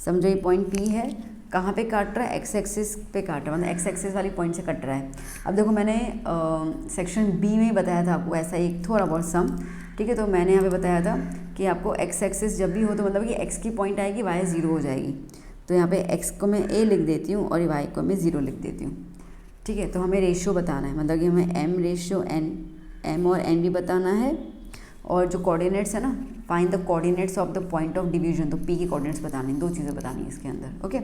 समझो ये point P है, कहाँ पे काट रहा है, एक्स एक्सिस पे काट रहा है, मतलब एक्स एक्सिस वाली पॉइंट से कट रहा है। अब देखो मैंने सेक्शन बी में बताया था आपको ऐसा एक थोड़ा बहुत सम, ठीक है। तो मैंने यहाँ पे बताया था कि आपको एक्स एक्सिस जब भी हो तो मतलब कि एक्स की पॉइंट आएगी, वाई 0 हो जाएगी। तो यहाँ पे एक्स को मैं ए लिख देती हूँ और वाई को मैं 0 लिख देती हूँ, ठीक है। तो हमें रेशियो बताना है, मतलब कि हमें एम रेशियो एम और एन भी बताना है, और जो कोऑर्डिनेट्स है ना, find the coordinates of the point of division, तो पी के कोऑर्डिनेट्स बताने हैं, 2 चीज़ें बतानी है इसके अंदर, ओके।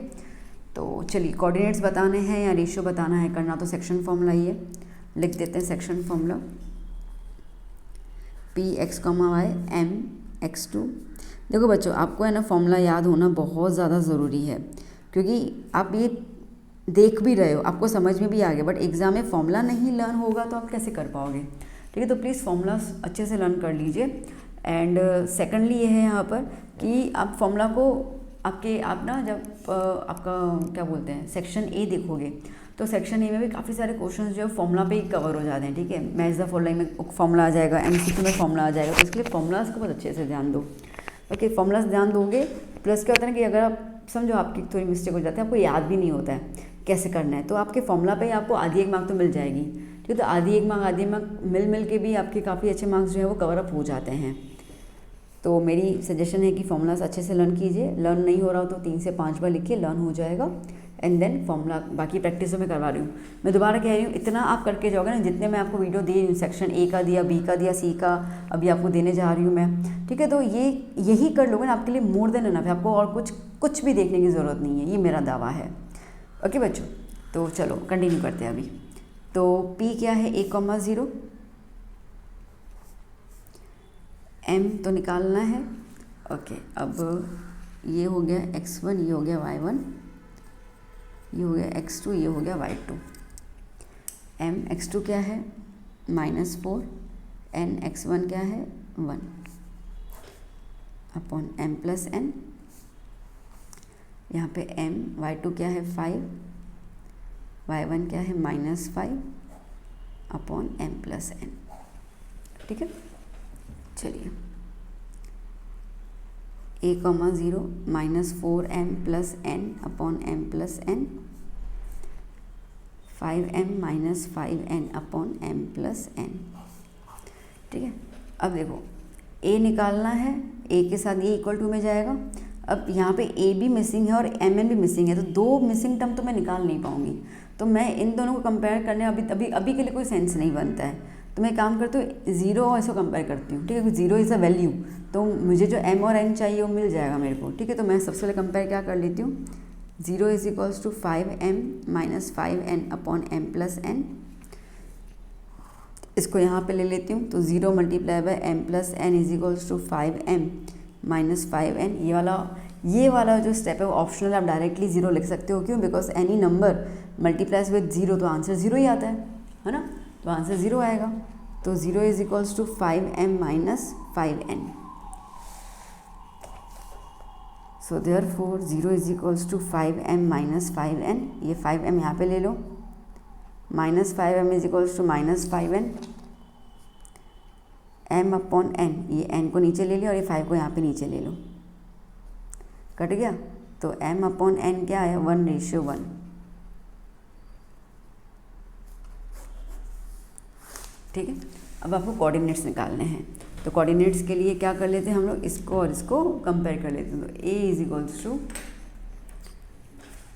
तो चलिए कोऑर्डिनेट्स बताने हैं या रेशियो बताना है, करना तो सेक्शन फॉर्मूला ही है। लिख देते हैं section formula P x comma y m x two. देखो बच्चों, आपको है ना फॉर्मूला याद होना बहुत ज़्यादा ज़रूरी है, क्योंकि आप ये देख भी रहे हो, आपको समझ में भी आ गया, बट एग्ज़ाम में फॉर्मूला नहीं लर्न होगा तो आप कैसे कर पाओगे। ठीक है, तो प्लीज़ फॉर्मूला अच्छे से लर्न कर लीजिए। एंड सेकेंडली ये है यहाँ पर कि आप फॉर्मूला को आप ना जब आपका क्या बोलते हैं सेक्शन ए देखोगे तो सेक्शन ए में भी काफ़ी सारे क्वेश्चंस जो है फॉर्मूला पे ही कवर हो जाते हैं। ठीक है, मैच द फॉलोइंग में फॉर्मूला आ जाएगा, एमसीक्यू में फॉर्मूला आ जाएगा, तो इसके लिए फॉर्मूलाज को बहुत अच्छे से ध्यान दो। ओके, फॉर्मूलाज ध्यान दोगे, प्लस क्या होता है ना कि अगर आप समझो आपकी थोड़ी मिस्टेक हो जाती है, आपको याद भी नहीं होता है कैसे करना है, तो आपके फॉर्मूला पे आपको आधी एक मार्क तो मिल जाएगी। ठीक है, तो आधी एक मार्क मिल के भी आपके काफ़ी अच्छे मार्क्स जो है वो कवर अप हो जाते हैं। तो मेरी सजेशन है कि फॉर्मूलाज अच्छे से लर्न कीजिए। लर्न नहीं हो रहा हो तो 3 से 5 बार लिखिए, लर्न हो जाएगा। एंड देन फॉर्मूला बाकी प्रैक्टिस में करवा रही हूँ। मैं दोबारा कह रही हूँ, इतना आप करके जाओगे ना, जितने मैं आपको वीडियो दे रही हूँ, सेक्शन ए का दिया, बी का दिया, सी का अभी आपको देने जा रही हूँ मैं। ठीक है, तो यही कर लोगे ना, आपके लिए मोर देन इनफ है, आपको और कुछ भी देखने की ज़रूरत नहीं है, ये मेरा दावा है। ओके बच्चों, तो चलो कंटिन्यू करते हैं अभी। तो पी क्या है, ए कॉमा 0, एम तो निकालना है। ओके, अब ये हो गया x1, ये हो गया y1, ये हो गया x2, ये हो गया y2। m x2 क्या है -4, n x1 क्या है 1 अपॉन m प्लस n। यहाँ पे m y2 क्या है 5, y1 क्या है -5 अपॉन m प्लस n। ठीक है, चलिए a comma 0 -4m plus n upon m plus n, 5m -5n upon m plus n। ठीक है, अब देखो a निकालना है, a के साथ ये इक्वल टू में जाएगा। अब यहाँ पे a भी मिसिंग है और mn भी मिसिंग है, तो दो मिसिंग टर्म तो मैं निकाल नहीं पाऊँगी, तो मैं इन दोनों को कंपेयर करने अभी के लिए कोई सेंस नहीं बनता है। तो मैं काम करती हूँ 0 और इसको कंपेयर करती हूँ। ठीक है, 0 इज़ अ वैल्यू, तो मुझे जो m और n चाहिए वो मिल जाएगा मेरे को। ठीक है, तो मैं सबसे पहले कंपेयर क्या कर लेती हूँ, 0 is equals to 5m -5n upon m plus n। इसको यहाँ पे ले लेती हूँ, तो 0 multiply by m plus n is equals to 5m -5n। ये वाला जो स्टेप है वो ऑप्शनल, आप डायरेक्टली 0 लिख सकते हो। क्यों? Because any number multiplies with 0 तो आंसर 0 ही आता है ना, तो आंसर 0 आएगा। तो 0 is equals to 5m -5n। So therefore 0 is equals to 5m -5n। ये 5m यहाँ पे ले लो, -5m is equals to -5n, m upon n, ये n को नीचे ले लिया और ये 5 को यहाँ पे नीचे ले लो, कट गया। तो m अपॉन n क्या है 1:1। ठीक है, अब आपको कोऑर्डिनेट्स निकालने हैं, तो कोऑर्डिनेट्स के लिए क्या कर लेते हैं हम लोग, इसको और इसको कंपेयर कर लेते हैं। तो a इज इक्वल्स टू,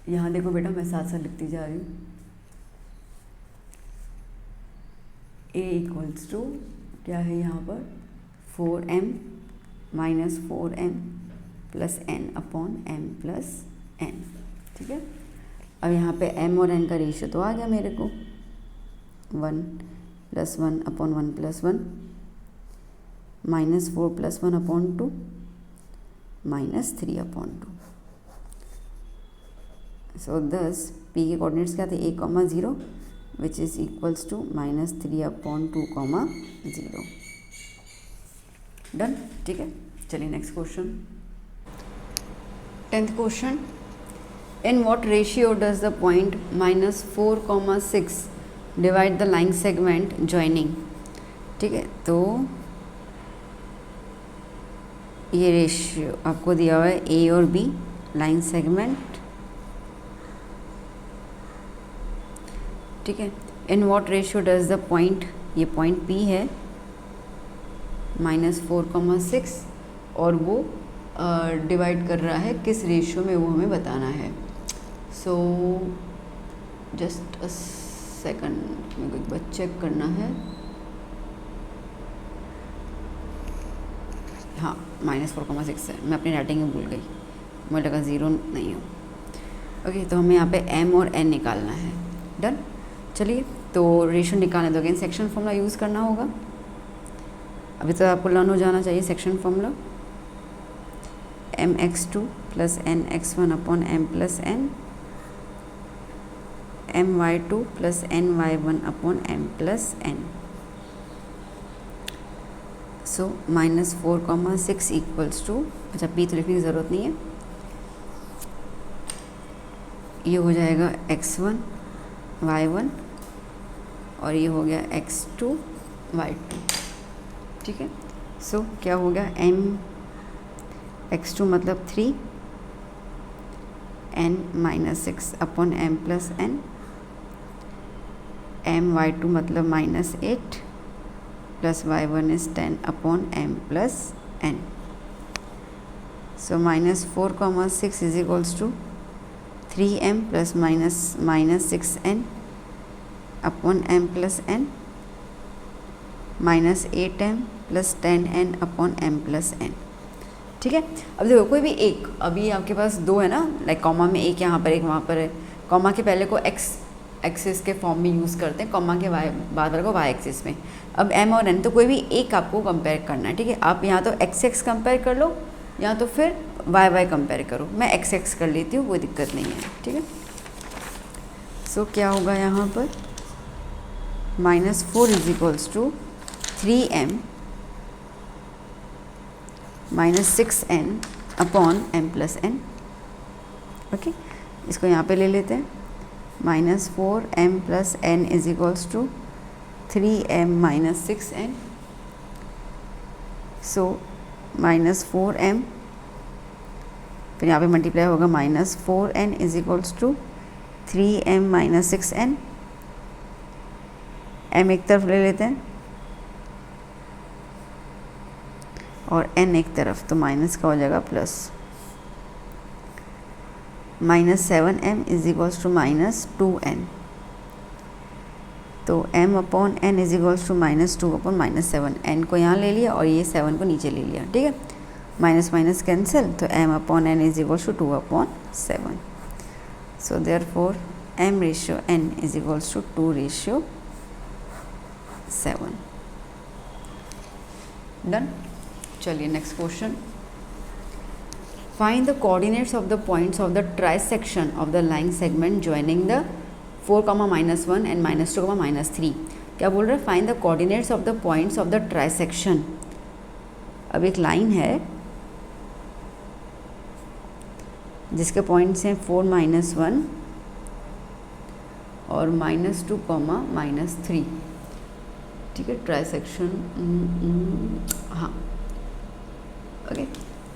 यहाँ देखो बेटा मैं साथ साथ लिखती जा रही हूँ, a इक्वल्स टू क्या है यहाँ पर 4m -4m plus n upon m plus n। ठीक है, अब यहाँ पे m और n का रेशियो तो आ गया मेरे को, 1 + 1 अपॉन 1 + 1, -4 + 1 अपॉन 2, -3 अपॉन 2। सो दस p के कोऑर्डिनेट्स क्या थे, a, 0 which is equals to -3 upon 2, 0। Done. ठीक है, चलिए next question, 10th question. In what ratio does the point -4, 6 divide the line segment joining. ठीक है, तो ये रेशियो आपको दिया हुआ है ए और बी लाइन सेगमेंट। ठीक है, इन what ratio does the point, ये पॉइंट पी है -4, 6 और वो डिवाइड कर रहा है किस रेशियो में, वो हमें बताना है। सो जस्ट अ सेकंड, मेरे को एक बार चेक करना है। हाँ, -4, 6 है, मैं अपनी राइटिंग में भूल गई, मुझे लगा 0 नहीं हो। ओके, तो हमें यहाँ पे m और n निकालना है। डन। चलिए, तो रेशियो निकालने तो अगेन सेक्शन फॉर्मूला यूज़ करना होगा। अभी तो आपको लर्न हो जाना चाहिए section formula, mx2 plus nx1 upon m plus n, my2 plus ny1 upon m plus n। So -4,6 equals to, अच्छा p तो लिखने की ज़रूरत नहीं है, ये हो जाएगा x1 y1 और ये हो गया x2 y2, ठीक है। सो क्या हो गया, m x2 मतलब 3, n -6 upon m plus n, m y2 मतलब -8 plus y1 is 10 upon m plus n। So -4,6 is equals to 3m plus -6n upon m plus n, -8m plus 10n upon m plus n, ठीक है। अब देखो कोई भी एक, अभी आपके पास दो है ना, लाइक कॉमा में एक यहाँ पर एक वहाँ पर है, कॉमा के पहले को x एक्सिस के फॉर्म में यूज़ करते हैं, कॉमा के y बाद वाले को y एक्सिस में। अब m और n तो कोई भी एक आपको कंपेयर करना है, ठीक है। आप यहाँ तो x कंपेयर कर लो या तो फिर y कंपेयर करो, मैं x कर लेती हूँ, कोई दिक्कत नहीं है, ठीक है। सो क्या होगा यहाँ पर, -4 is equals to 3m -6n upon m plus n, okay. इसको यहाँ पे ले लेते हैं, -4m plus n is equals to 3m -6n। So -4m, फिर यहाँ पे मल्टीप्लाई होगा, -4n is equals to 3m -6n, m एक तरफ ले लेते हैं और n एक तरफ, तो माइनस का हो जाएगा plus, -7m is equals to -2n, तो m upon n is equals to -2 upon -7, n को यहाँ ले लिया और ये 7 को नीचे ले लिया, ठीक है। माइनस माइनस कैंसिल, तो m upon n is equals to 2 upon 7। So therefore m ratio n is equals to 2 ratio 7। Done. चलिए next question, find the coordinates of the points of the trisection of the line segment joining the 4, -1 and -2, -3। क्या बोल रहे हैं, find the coordinates of the points of the trisection. अब एक line है जिसके points हैं 4, -1 और -2, -3, ठीक है, ट्राइसेक्शन, हाँ ओके।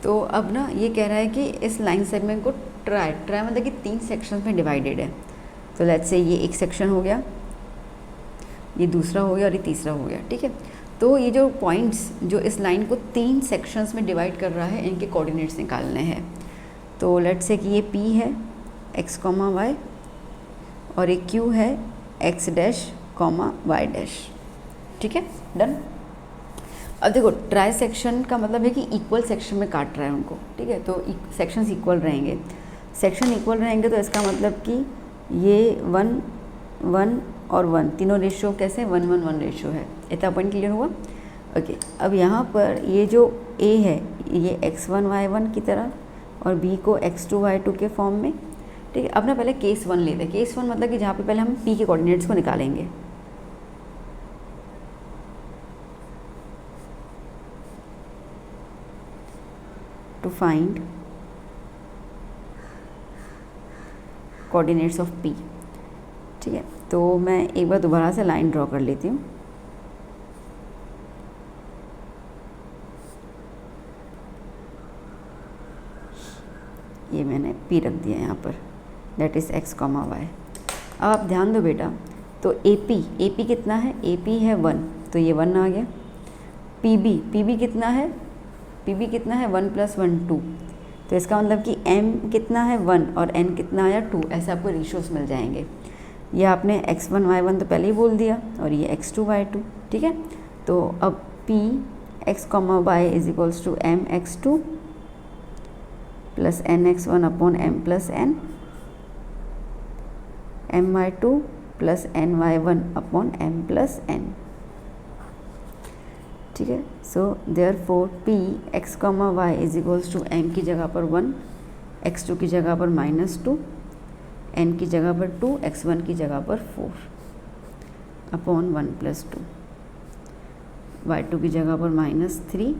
तो अब ना ये कह रहा है कि इस लाइन सेगमेंट को ट्राई मतलब कि 3 सेक्शंस में डिवाइडेड है। तो लेट्स से ये एक सेक्शन हो गया, ये दूसरा हो गया और ये तीसरा हो गया, ठीक है। तो ये जो पॉइंट्स जो इस लाइन को 3 सेक्शंस में डिवाइड कर रहा है, इनके कोऑर्डिनेट्स निकालने हैं। तो लेट्स से कि ये P है x, y और एक Q है x डैश, y डैश, ठीक है। डन। अब देखो ट्राई सेक्शन का मतलब है कि इक्वल सेक्शन में काट रहा है उनको, ठीक है। तो सेक्शंस इक्वल रहेंगे, सेक्शन इक्वल रहेंगे तो इसका मतलब कि ये 1, 1 और 1 तीनों रेशियो कैसे 1, 1, 1 रेशियो है। इतना पॉइंट क्लियर हुआ, ओके। अब यहाँ पर ये जो A है ये x1 y1 की तरह और B को x2 y2 के फॉर्म में, ठीक है। अब ना पहले केस 1 लेते हैं। केस 1 मतलब कि जहाँ पे पहले हम P के कोऑर्डिनेट्स को निकालेंगे। To find coordinates of P, ठीक है। तो मैं एक बार दोबारा से लाइन ड्रॉ कर लेती हूँ। ये मैंने P रख दिया यहाँ पर, दैट इज़ x, y। अब आप ध्यान दो बेटा, तो AP कितना है, AP है 1, तो ये 1 आ गया। PB कितना है, PB कितना है 1 + 1 2, तो इसका मतलब कि M कितना है 1 और N कितना आया 2, ऐसे आपको रेशियोस मिल जाएंगे। ये आपने x1 y1 तो पहले ही बोल दिया और ये x2 y2, ठीक है। तो अब P x, y is equals to M x2 plus N x1 upon M plus N, M y2 plus n y one upon m plus n. ठीक है, so therefore P x comma y is equals to m की जगह पर 1, x2 की जगह पर -2, n की जगह पर 2, x1 की जगह पर 4 अपॉन 1 + 2, y2 की जगह पर -3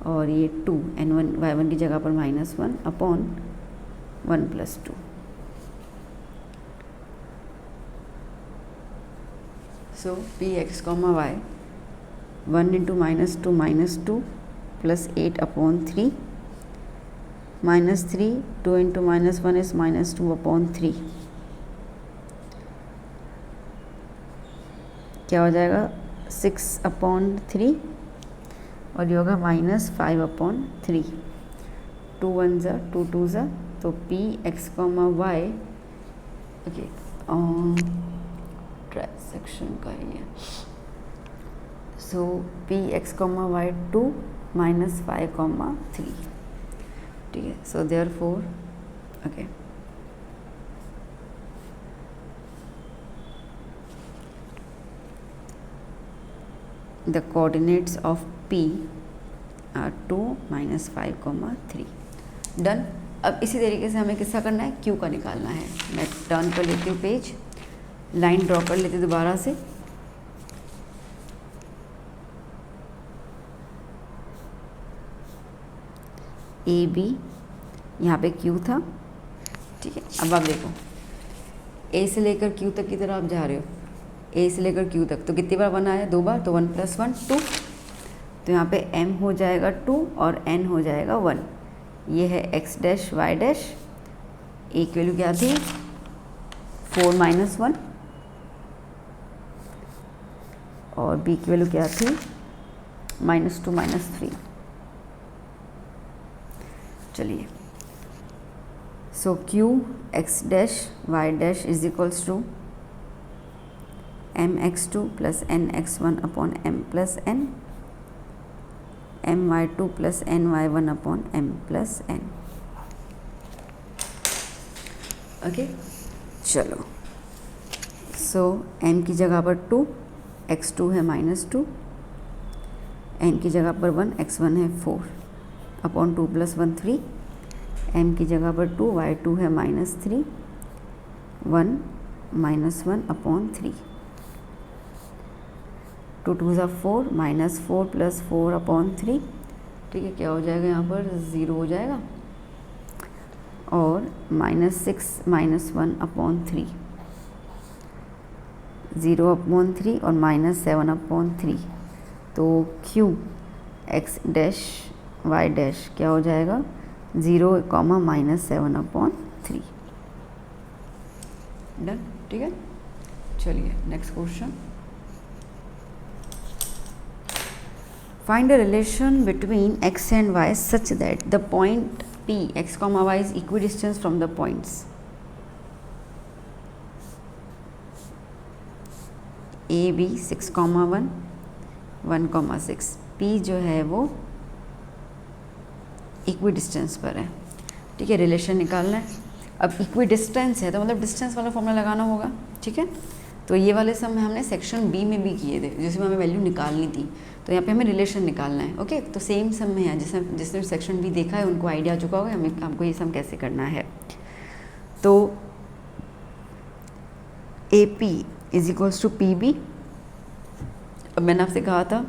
और ये 2 n1 y1 की जगह पर -1 upon 1 + 2। So P x comma y 1 × -2 plus 8 upon 3 -3 2 × -1 is -2 upon 3। क्या हो जाएगा 6 अपॉन 3 और ये होगा -5 अपॉन 3। 2 1 ज़ा 2 2 ज़ा, तो P x comma y okay transaction का ही है। So P x comma y 2 -5, 3। ठीक है, so therefore okay the coordinates of P are 2 -5, 3। Done. अब इसी तरीके से हमें किसका करना है, क्यू का निकालना है। मैं टर्न कर लेती हूँ पेज, लाइन ड्रॉ कर लेती हूँ दोबारा से। ए बी, यहाँ पे क्यू था। ठीक है, अब आप देखो ए से लेकर क्यू तक की तरफ आप जा रहे हो, ए से लेकर क्यू तक, तो कितनी बार 1 आया, 2 बार, तो 1 + 1 2। तो यहाँ पे m हो जाएगा 2 और n हो जाएगा 1। ये है x डैश y डैश, ए की वैल्यू क्या थी 4 - 1 और b की वैल्यू क्या थी -2 -3। चलिए, so q x dash y dash is equals to mx2 + nx1 upon m plus n, my2 + ny1 upon m plus n। Okay, चलो, सो m की जगह पर 2, x2 है -2, n की जगह पर 1, x1 है 4 अपॉन 2 + 1 3, m की जगह पर 2, y2 है -3, 1 -1 अपॉन 3, 2 2 ज़ा 4, -4 + 4 अपॉन 3। ठीक है, क्या हो जाएगा यहाँ पर 0 हो जाएगा और -6 -1 अपॉन 3, 0 अपॉन 3 और -7 अपॉन 3। तो q x dash y dash क्या हो जाएगा 0, -7 अपॉन 3। डन। ठीक है, चलिए next question. Find a relation between x and y such that the point P x, y is equidistant from the points A, B 6, 1, 1, 6। P जो है वो equidistance पर है। ठीक है, रिलेशन निकालना है। अब इक्विडिस्टेंस है तो मतलब डिस्टेंस वाला फॉर्मूला लगाना होगा। ठीक है, तो ये वाले सम हमने सेक्शन बी में भी किए थे जिसमें हमें वैल्यू निकालनी थी, तो यहाँ पे हमें रिलेशन निकालना है। ओके, तो सेम सम में है, जिसने सेक्शन बी देखा है उनको आइडिया आ चुका होगा हमें हमको ये सम कैसे करना है। तो A P is equals to P B. अब मैंने आपसे कहा था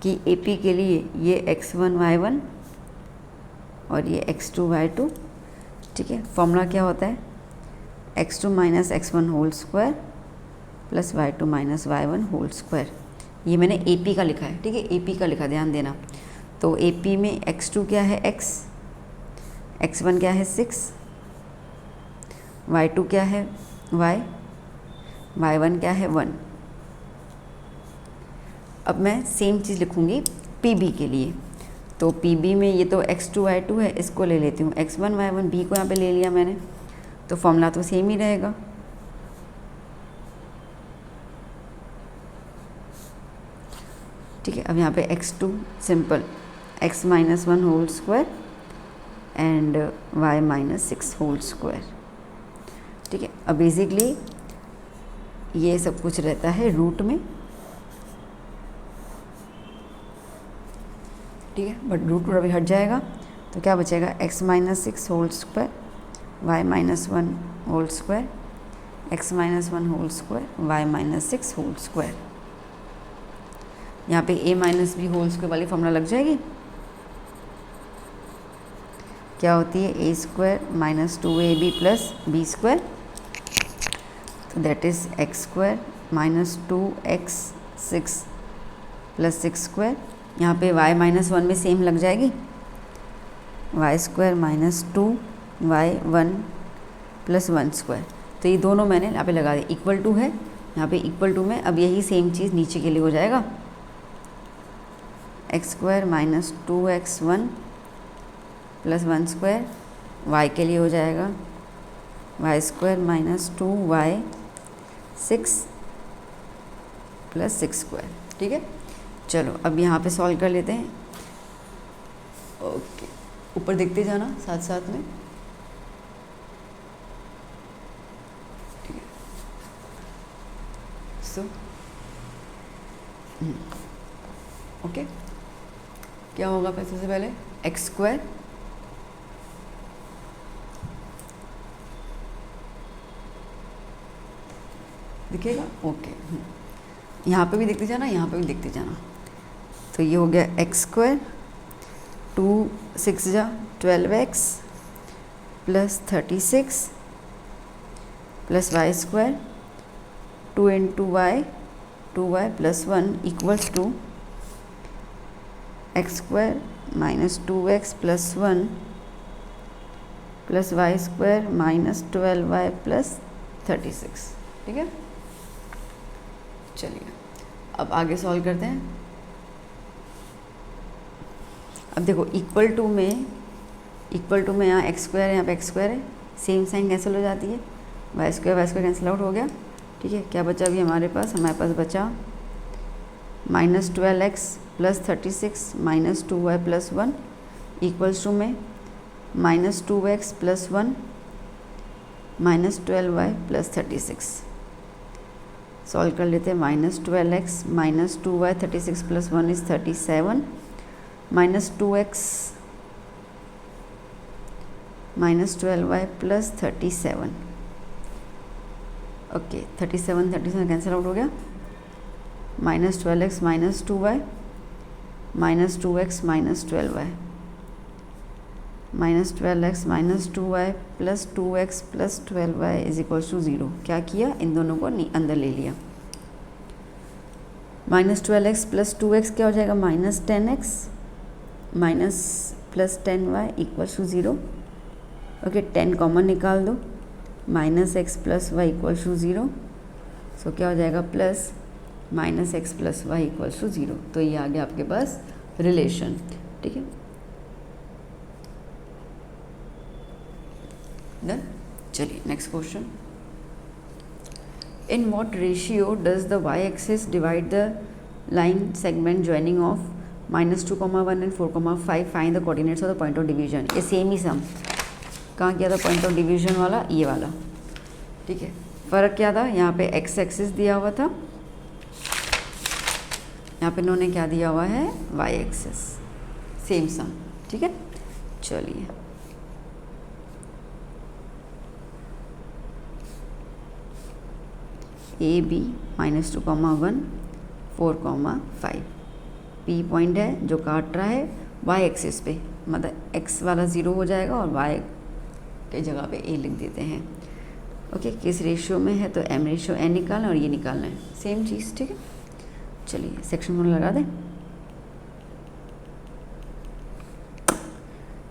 कि ए पी के लिए ये x1 y1 और ये x2 y2। ठीक है, फॉर्मूला क्या होता है x2 - x1 whole square plus y2 - y1 whole square. ये मैंने AP का लिखा है। ठीक है, AP का लिखा, ध्यान देना। तो AP में x2 क्या है x, x1 क्या है 6, y2 क्या है y, y1 क्या है 1। अब मैं सेम चीज़ लिखूँगी PB के लिए। तो PB में ये तो x2 y2 है, इसको ले लेती हूँ x1 y1, B को यहाँ पे ले लिया मैंने, तो फॉर्मूला तो सेम ही रहेगा। ठीक है, अब यहाँ पे x2 simple x - 1 whole square and y - 6 whole square. ठीक है, अब बेसिकली ये सब कुछ रहता है रूट में, ठीक है, बट रूट अभी हट जाएगा तो क्या बचेगा, x minus 6 whole square y minus 1 whole square x minus 1 whole square y minus 6 whole square. यहाँ पे a minus B whole square वाली फॉर्मूला लग जाएगी, क्या होती है, a square minus 2ab plus B square, तो that is x square minus 2x6 plus 6 square. यहाँ पे y माइनस 1 में सेम लग जाएगी, y square minus 2y1 plus 1 square. तो ये दोनों मैंने यहाँ पे लगा दिया, इक्वल टू है, यहाँ पे इक्वल टू में अब यही सेम चीज़ नीचे के लिए हो जाएगा, x square minus 2x1 plus 1 square, y के लिए हो जाएगा y square minus 2y6 plus 6 square, ठीक है। चलो अब यहाँ पे सॉल्व कर लेते हैं। ओके, ऊपर देखते जाना साथ साथ में, ठीक है। सो ओके, क्या होगा फिर सबसे पहले, एक्स स्क्वायर दिखेगा, ओके। यहाँ पे भी देखते जाना, यहाँ पे भी देखते जाना। तो ये हो गया एक्स स्क्वायर 2 6 जा 12x plus 36 plus y square 2 into y 2y plus 1 equals to x square minus 2x plus 1 plus y square minus 12y plus 36, ठीक है। चलिए अब आगे सॉल्व करते हैं। अब देखो इक्वल टू में यहाँ एक्स स्क्वायर है, यहाँ पे एक्स स्क्वायर है, सेम साइन कैंसिल हो जाती है, वाई स्क्वायर कैंसिल आउट हो गया, ठीक है। क्या बचा अभी हमारे पास बचा minus 12x plus 36 minus 2y plus 1 equals to में minus 2x plus 1 minus 12y plus 36। Solve कर लेते हैं, minus 12x minus 2y 36 plus 1 is 37 minus 2x minus 12y plus 37, okay. 37 cancel out हो गया, minus 12x minus 2y minus 2x minus 12y minus 12x minus 2y plus 2x plus 12y is equals to 0। क्या किया, इन दोनों को अंदर ले लिया, minus 12x plus 2x क्या हो जाएगा, minus 10x minus plus 10y equals to 0, okay. 10 common निकाल दो, minus x plus y equals to 0, so क्या हो जाएगा, plus minus x plus y equals to 0। तो ये आ गया आपके पास रिलेशन, ठीक है, डन। चलिए next question, in what ratio does the y axis divide the line segment joining of -2,1 and 4,5, find the coordinates of the point of division. ये same ही sum कहाँ किया था, पॉइंट ऑफ डिवीजन वाला, ये वाला, ठीक है। फ़र्क क्या था, यहाँ पे एक्स एक्सिस दिया हुआ था, यहाँ पे इन्होंने क्या दिया हुआ है, वाई एक्सिस, सेम सम, ठीक है। चलिए ए बी -2,1 4,5 पी पॉइंट है जो काट रहा है वाई एक्सिस पे, मतलब एक्स वाला 0 हो जाएगा और वाई के जगह पे ए लिख देते हैं, ओके। किस रेशियो में है, तो एम रेशियो एन निकालना और ये निकालना है, सेम चीज़, ठीक है। चलिए सेक्शन में लगा दें,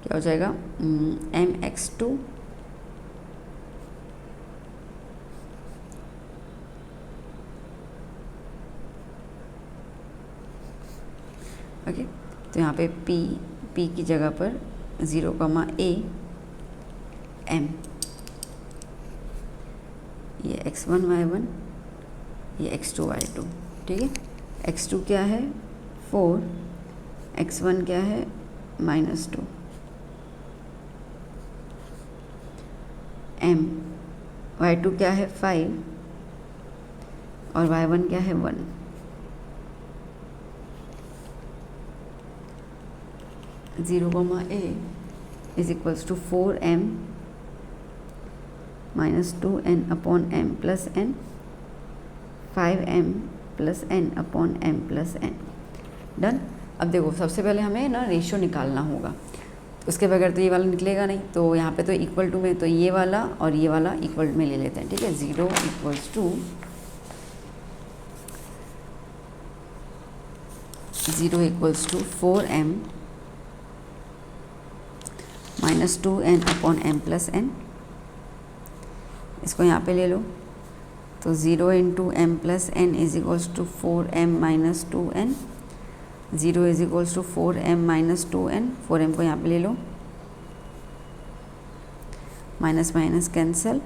क्या हो जाएगा, mx2 ओके। तो यहाँ पे p की जगह पर 0, a m, ये x1 y1, ये x2 y2, ठीक है। x2 क्या है 4, x1 क्या है -2, m y2 क्या है 5, और y1 क्या है 1। Zero comma a is equals to 4m minus 2n upon m plus n, 5m plus n upon m plus n। Done. अब देखो सबसे पहले हमें ना रेशियो निकालना होगा, उसके बगैर तो ये वाला निकलेगा नहीं। तो यहाँ पे तो इक्वल टू में तो ये वाला और ये वाला इक्वल में ले लेते हैं, ठीक है। 0 equals to 0 equals to 4m minus 2n upon m plus n। इसको यहाँ पे ले लो, तो 0 into m plus n is equals to 4m minus 2n। 0 is equals to 4m minus 2n। 4m को यहाँ पे ले लो, minus minus cancel,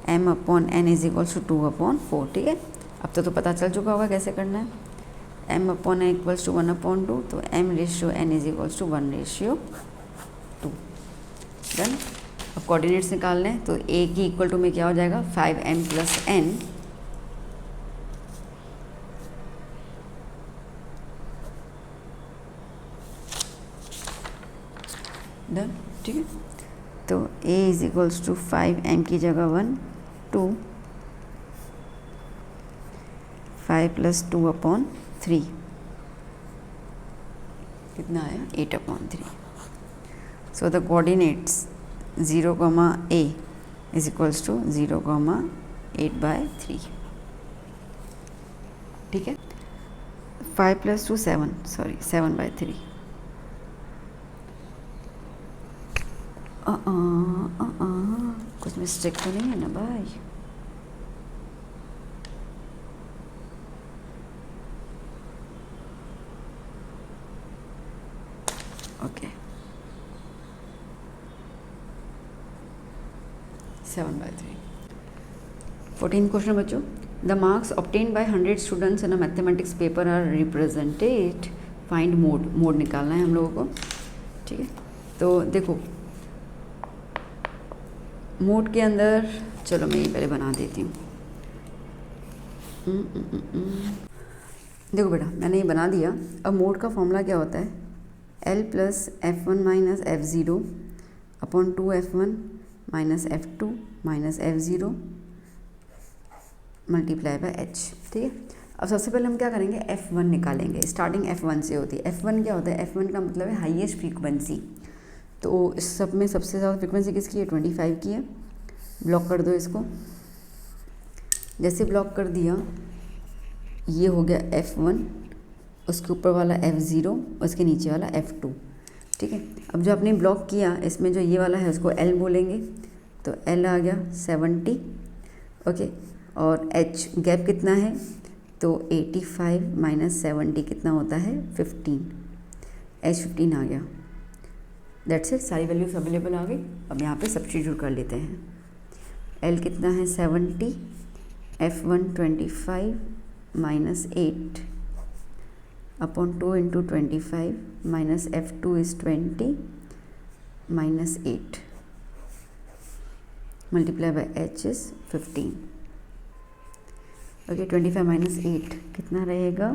m upon n is equals to 2 upon 4, ठीक है। अब तो पता चल चुका होगा कैसे करना है। m upon n equals to 1 upon 2, तो m ratio n is equals to 1 ratio 2। Done. अब कोऑर्डिनेट्स निकालने हैं, तो a की इक्वल टू में क्या हो जाएगा 5m प्लस n, डन, ठीक है। तो a is equals to 5m की जगह 1 2 5 प्लस 2 अपॉन 3, कितना आया 8 upon 3। So the coordinates 0, a is equals to 0, 8/3, ठीक है। 5 प्लस 2 7, सॉरी 7/3। कुछ मिस्टेक तो नहीं है ना भाई? ओके, 7/3। 14 क्वेश्चन बच्चों। The marks obtain by 100 students in a mathematics paper are represented. Find mode, mode निकालना है हम लोगों को, ठीक है। तो देखो मोड के अंदर, चलो मैं ये पहले बना देती हूँ। देखो बेटा मैंने ये बना दिया। अब मोड का फॉर्मूला क्या होता है, L plus F1 minus F0 upon 2F1 minus F2 minus F0 multiply by H, ठीक है। अब सबसे पहले हम क्या करेंगे, F1 निकालेंगे। स्टार्टिंग F1 से होती है। F1 क्या होता है, F1 का मतलब है हाईएस्ट फ्रीक्वेंसी। तो इस सब में सबसे ज़्यादा फ्रीक्वेंसी किसकी है, 25 की है। ब्लॉक कर दो इसको। जैसे ब्लॉक कर दिया, ये हो गया F1, उसके ऊपर वाला F0, उसके नीचे वाला F2, ठीक है। अब जो आपने ब्लॉक किया, इसमें जो ये वाला है उसको L बोलेंगे, तो L आ गया 70, ओके। और H गैप कितना है, तो 85 माइनस 70 कितना होता है 15, H 15 आ गया। दैट्स इट, सारी वैल्यूज अवेलेबल आ गई। अब यहाँ पे सब्स्टिट्यूट कर लेते हैं। L कितना है 70, F1 25 minus 8 upon 2 into 25 minus F2 is 20 minus 8 multiply by H is 15, okay. 25 minus 8 कितना रहेगा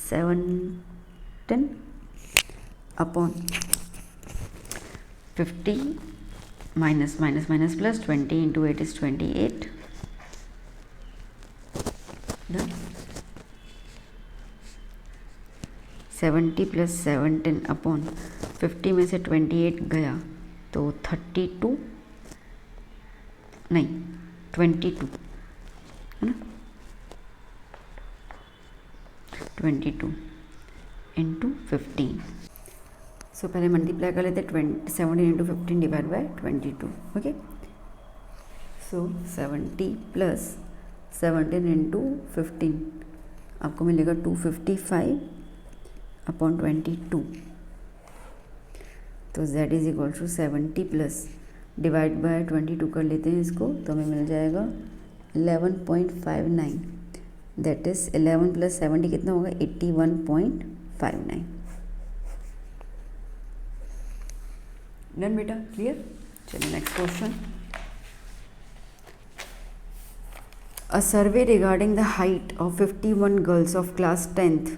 17 upon 50 minus minus minus plus 20 into 8 is 28, done. 70 plus 17 upon 50 में से 28 गया तो 32 नहीं 22 है ना, 22 इंटू 15। सो पहले मल्टीप्लाई कर लेते 17 into 15 divide by 22, okay. So 70 plus 17 into 15 आपको मिलेगा 255 अपॉन 22। तो z is equal to 70 plus divide by 22 कर लेते हैं इसको, तो हमें मिल जाएगा 11.59। दैट इज़ 11 प्लस 70 कितना होगा 81.59। डन बेटा, क्लियर। चलिए next question. A survey regarding the height of 51 girls of class 10th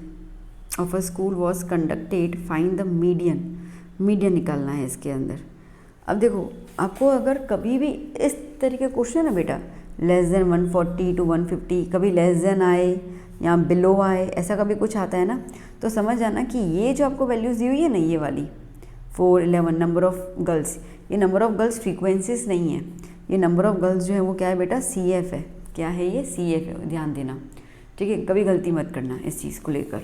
of a school was conducted. Find the median. Median निकालना है इसके अंदर। अब देखो आपको अगर कभी भी इस तरीके का क्वेश्चन है ना बेटा, लेस देन 140 to 150, कभी लेस देन आए या बिलो आए, ऐसा कभी कुछ आता है ना, तो समझ जाना कि ये जो आपको वैल्यूज़ दी हुई है ना, ये वाली 4, 11 नंबर ऑफ़ गर्ल्स, ये नंबर ऑफ़ गर्ल्स फ्रीक्वेंसीज नहीं है, ये नंबर ऑफ़ गर्ल्स जो है वो क्या है बेटा, CF है। क्या है ये? CF है, ध्यान देना, ठीक है, कभी गलती मत करना इस चीज़ को लेकर।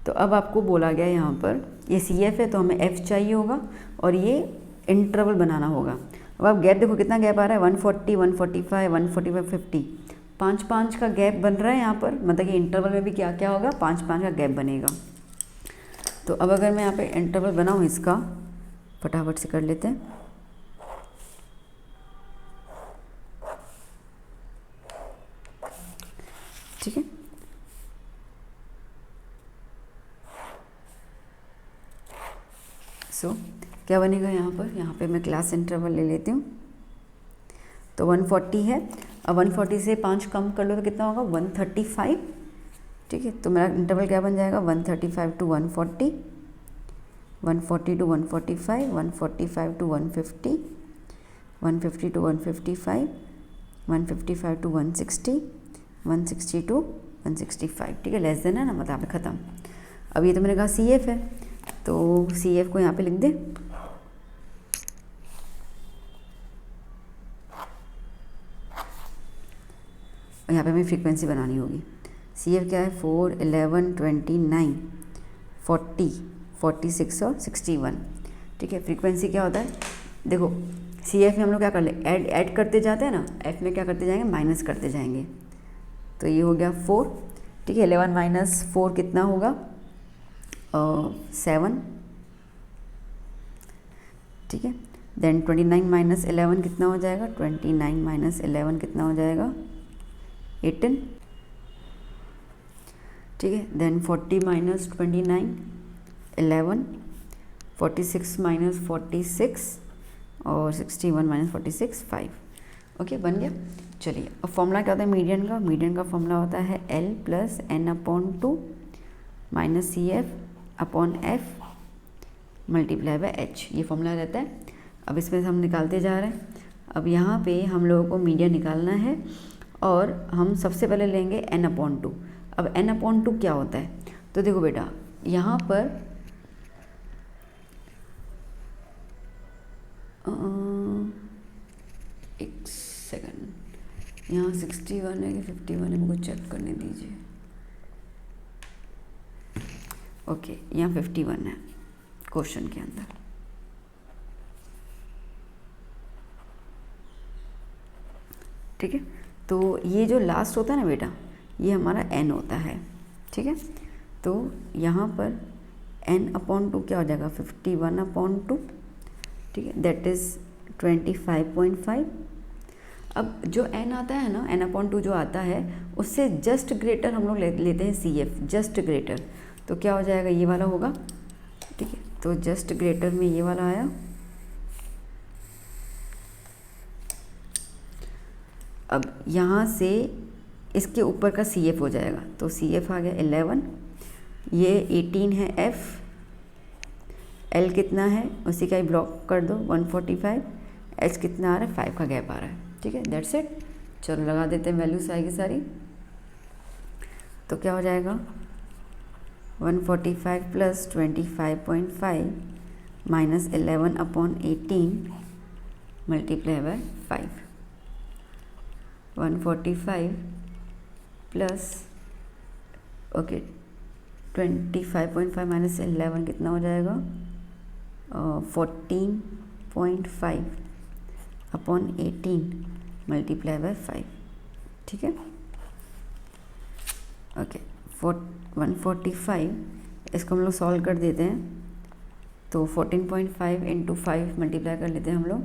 तो अब आपको बोला गया यहाँ पर ये CF है तो हमें F चाहिए होगा और ये इंटरवल बनाना होगा। अब आप गैप देखो कितना गैप आ रहा है, 140, 145, 145, 50, 5-5 का गैप बन रहा है यहाँ पर, मतलब कि इंटरवल में भी क्या क्या होगा, 5-5 का गैप बनेगा। तो अब अगर मैं यहाँ पे इंटरवल बनाऊँ इसका, फटाफट से कर लेते हैं। ठीक है, सो क्या बनेगा यहाँ पे मैं क्लास इंटरवल ले लेती हूँ। तो 140 है, अब 140 से 5 कम कर लो तो कितना होगा, 135। ठीक है, तो मेरा इंटरवल क्या बन जाएगा, 135 to 140, 140 to 145, 145 to 150, 150 to 155, 155 to 160, 160 to 165। ठीक है, लेस देन है ना, मतलब यहाँ पे ख़त्म। अब ये तो मैंने कहा CF है, तो CF को यहाँ पे लिख दे। यहाँ पे हमें फ्रीक्वेंसी बनानी होगी। CF क्या है, 4, 11, 29, 40, 46 और 61। ठीक है, फ्रीक्वेंसी क्या होता है, देखो CF में हम लोग क्या कर ले, ऐड करते जाते हैं ना, F में क्या करते जाएंगे, माइनस करते जाएंगे। तो ये हो गया 4। ठीक है, 11 माइनस 4 कितना होगा, 7। ठीक है, देन 29 माइनस 11 कितना हो जाएगा, 29 माइनस 11 कितना हो जाएगा, 18। ठीक है, देन 40 माइनस 29, 11, 46 माइनस 46 और 61 माइनस 46, 5। ओके, बन गया। चलिए, अब फॉर्मूला क्या होता है मीडियन का, मीडियन का फॉर्मूला होता है L plus n/2 minus CF upon F multiply by H, ये फॉर्मूला रहता है। अब इसमें से हम निकालते जा रहे हैं। अब यहाँ पे हम लोगों को मीडियन निकालना है और हम सबसे पहले लेंगे n/2। अब n/2 क्या होता है, तो देखो बेटा यहाँ पर एक सेकंड, यहाँ 61 है कि 51 है, मुझे चेक करने दीजिए। ओके, यहाँ 51 है क्वेश्चन के अंदर। ठीक है, तो ये जो लास्ट होता है ना बेटा, ये हमारा n होता है। ठीक है, तो यहाँ पर n/2 क्या हो जाएगा, 51/2। ठीक है, दैट इज़ 25.5। अब जो n आता है ना, n/2 जो आता है, उससे जस्ट ग्रेटर हम लोग लेते हैं CF, जस्ट ग्रेटर। तो क्या हो जाएगा, ये वाला होगा। ठीक है, तो जस्ट ग्रेटर में ये वाला आया। अब यहाँ से इसके ऊपर का CF हो जाएगा, तो CF आ गया 11, ये 18 है F, L कितना है उसी का ही ब्लॉक कर दो 145, H कितना आ रहा है, 5 का गैप आ रहा है। ठीक है, दैट्स इट। चलो लगा देते हैं, वैल्यूज आएगी सारी। तो क्या हो जाएगा, 145 plus 25.5 minus 11/18 multiply by 5। 145 plus 25.5 minus 11 कितना हो जाएगा, 14.5/18 मल्टीप्लाई बाय 5। ठीक है, ओके, 145 इसको हम लोग सॉल्व कर देते हैं, तो 14.5 इंटू 5 मल्टीप्लाई कर लेते हैं हम लोग।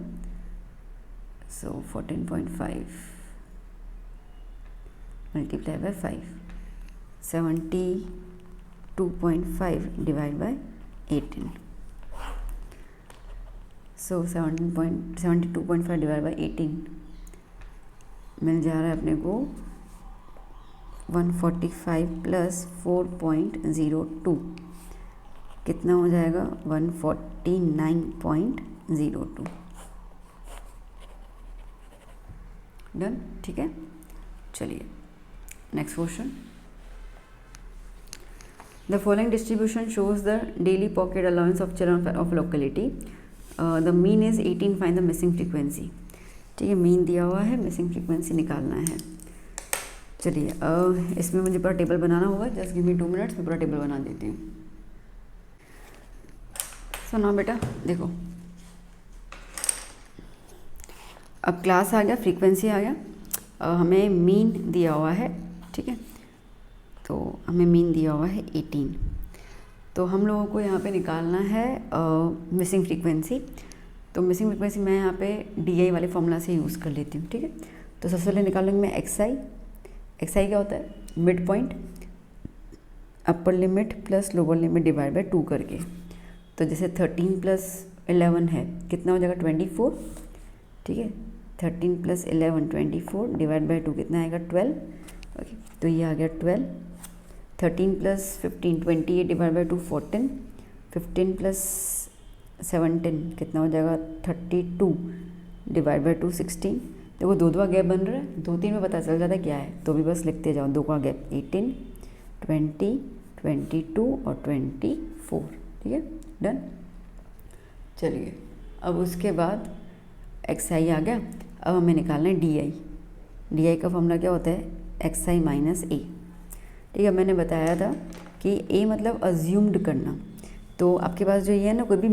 सो 14.5 multiply by 5, 72.5 divide by 18। So 72.5 divide by 18 मिल जा रहा है अपने को 145 प्लस 4.02 कितना हो जाएगा 149.02। डन, ठीक है। चलिए next question. The following distribution shows the daily pocket allowance of children of locality. The mean is 18, find the missing frequency. ठीक है, मीन दिया हुआ है, मिसिंग फ्रीक्वेंसी निकालना है। चलिए इसमें मुझे पूरा टेबल बनाना होगा। जस्ट गिव मी 2 मिनट्स में पूरा टेबल बना देती हूँ। सुना बेटा, देखो अब क्लास आ गया, फ्रीक्वेंसी आ गया, हमें मीन दिया हुआ है। ठीक है, तो हमें मीन दिया हुआ है 18। तो हम लोगों को यहाँ पे निकालना है मिसिंग फ्रीक्वेंसी। तो मिसिंग फ्रीक्वेंसी मैं यहाँ पे DI वाले फॉर्मूला से यूज़ कर लेती हूँ। ठीक है, तो सबसे पहले निकालूंगी मैं XI। XI क्या होता है? Mid point, upper limit plus lower limit divide by 2 करके। तो जैसे 13 प्लस 11 है, कितना हो जाएगा 24। ठीक है, 13 प्लस 11 24 डिवाइड बाय 2 कितना आएगा 12। ओके, तो ये आ गया 12। 13 प्लस 15 28 डिवाइड बाय 2 14। 15 प्लस 17 कितना हो जाएगा 32 डिवाइड बाय 2 16। देखो 2 का गैप बन रहा है, 2 3 में पता चल जाता है क्या है, तो भी बस लिखते जाओ। 2 का गैप 18 20 22 और 24। ठीक है, डन। चलिए अब उसके बाद XI आ गया। अब हमें निकालना है DI। DI का फॉर्मूला क्या होता है? XI minus A। ठीक है, मैंने बताया था कि A मतलब अज्यूम्ड करना। तो आपके पास जो ये है ना, कोई भी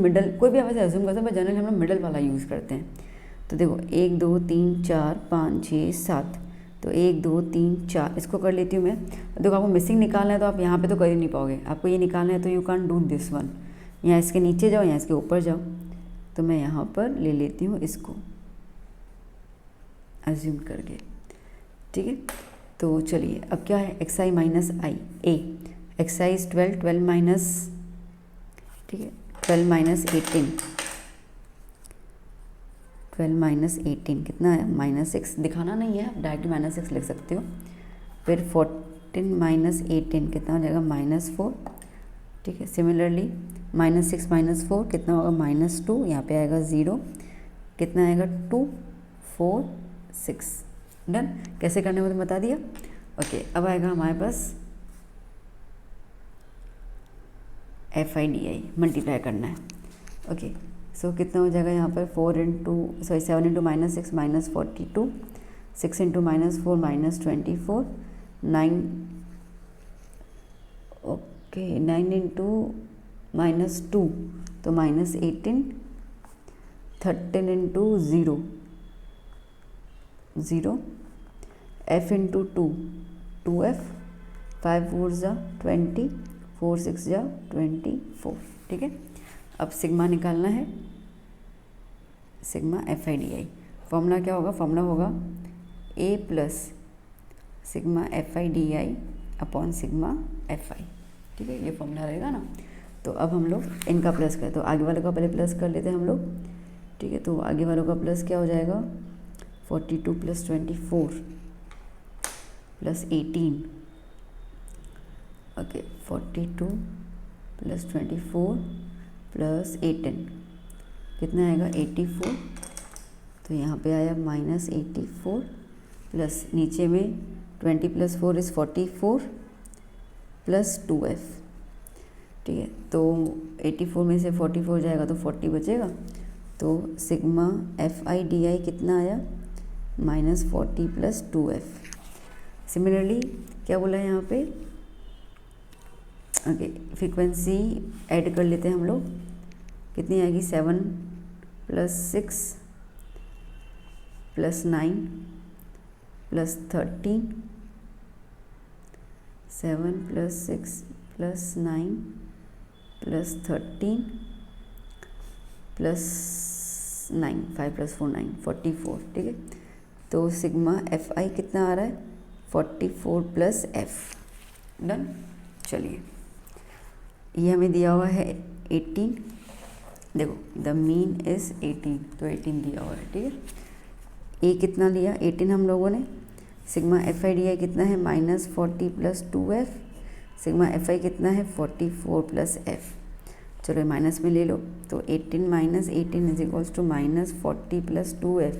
आप ऐसे अज्यूम करते हैं, पर जनरली हम लोग मिडल वाला यूज़ करते हैं। तो देखो 1 2 3 4 5 6 7, तो 1 2 3 4 इसको कर लेती हूँ मैं। देखो आपको मिसिंग निकालना है तो आप यहाँ पे तो कर ही नहीं पाओगे, आपको ये निकालना है तो you can do this one. यहाँ इसके नीचे जाओ, यहाँ इसके ऊपर जाओ। तो मैं यहाँ पर ले लेती हूँ इसको अज्यूम करके। ठीक है, तो चलिए अब क्या है? XI minus I A। XI is 12, 12 minus, ठीक है 12 माइनस 18, 12 माइनस 18 कितना है? -6। दिखाना नहीं है, आप डायरेक्ट -6 लिख सकते हो। फिर 14 माइनस 18 कितना हो जाएगा? -4। ठीक है, सिमिलरली -6 - 4 कितना होगा? -2। यहाँ पे आएगा 0, कितना आएगा? 2 4 6। डन। कैसे करने को तो बता दिया। ओके, अब आएगा हमारे पास FIDI, मल्टीप्लाई करना है। ओके, सो कितना हो जाएगा यहाँ पर? 7 इंटू -6 -42, 6 इंटू -4 -24, 9 ओके 9 इंटू -2 तो -18, 13 इंटू 0 0, F इंटू 2 2F, 5 4 जा 20, 4 6 जा 24। ठीक है, अब सिग्मा निकालना है, सिग्मा FIDI। फॉर्मूला क्या होगा? फॉर्मूला होगा A plus sigma FIDI upon sigma FI। ठीक है, ये फॉर्मूला रहेगा ना। तो अब हम लोग इनका प्लस करें, तो आगे वाले का पहले प्लस कर लेते हैं हम लोग। ठीक है, तो आगे वालों का प्लस क्या हो जाएगा? 42 plus 24 plus 18। Okay, 42 plus 24 plus 18 कितना आएगा? 84। तो यहाँ पे आया -84 प्लस नीचे में 20 प्लस 4 इज़ 44 प्लस 2F। ठीक है, तो 84 में से 44 जाएगा तो 40 बचेगा। तो सिग्मा FIDI कितना आया? -40 प्लस 2F। सिमिलरली क्या बोला है यहाँ पे? ओके, फ्रीक्वेंसी ऐड कर लेते हैं हम लोग। कितनी आएगी? 7 plus 6 plus 9 plus 13, 7 plus 6 plus 9 plus 13 plus 9, 5 plus 4 9, 44। ठीक है, तो सिग्मा FI कितना आ रहा है? 44 प्लस F। डन। चलिए ये हमें दिया हुआ है 18। देखो द मीन इज़ 18, तो 18 दिया हुआ है। ठीक है, A कितना लिया? 18 हम लोगों ने। Sigma f I D I कितना है -40 प्लस 2f, सिग्मा एफ आई कितना है 44 प्लस f। चलो माइनस में ले लो, तो 18 minus 18 is equals to -40 plus 2f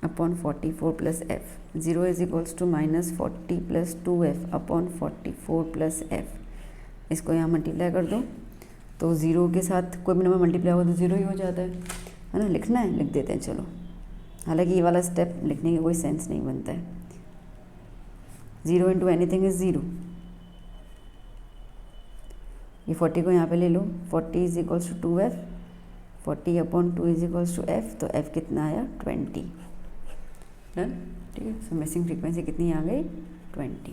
upon 44 plus f। 0 is equals to -40 plus 2f upon 44 plus f। इसको यहाँ मल्टीप्लाई कर दो, तो 0 के साथ कोई भी नंबर मल्टीप्लाई होगा तो 0 ही हो जाता है ना। लिखना है, लिख देते हैं चलो। हालांकि ये वाला स्टेप लिखने का कोई सेंस नहीं बनता है। 0 इंटू एनीथिंग इज 0। ये 40 को यहाँ पे ले लो, 40 is equals to 2f, 40 upon 2 is equals to f, तो f कितना आया 20। डन, ठीक है। सो मिसिंग फ्रीक्वेंसी कितनी आ गई 20।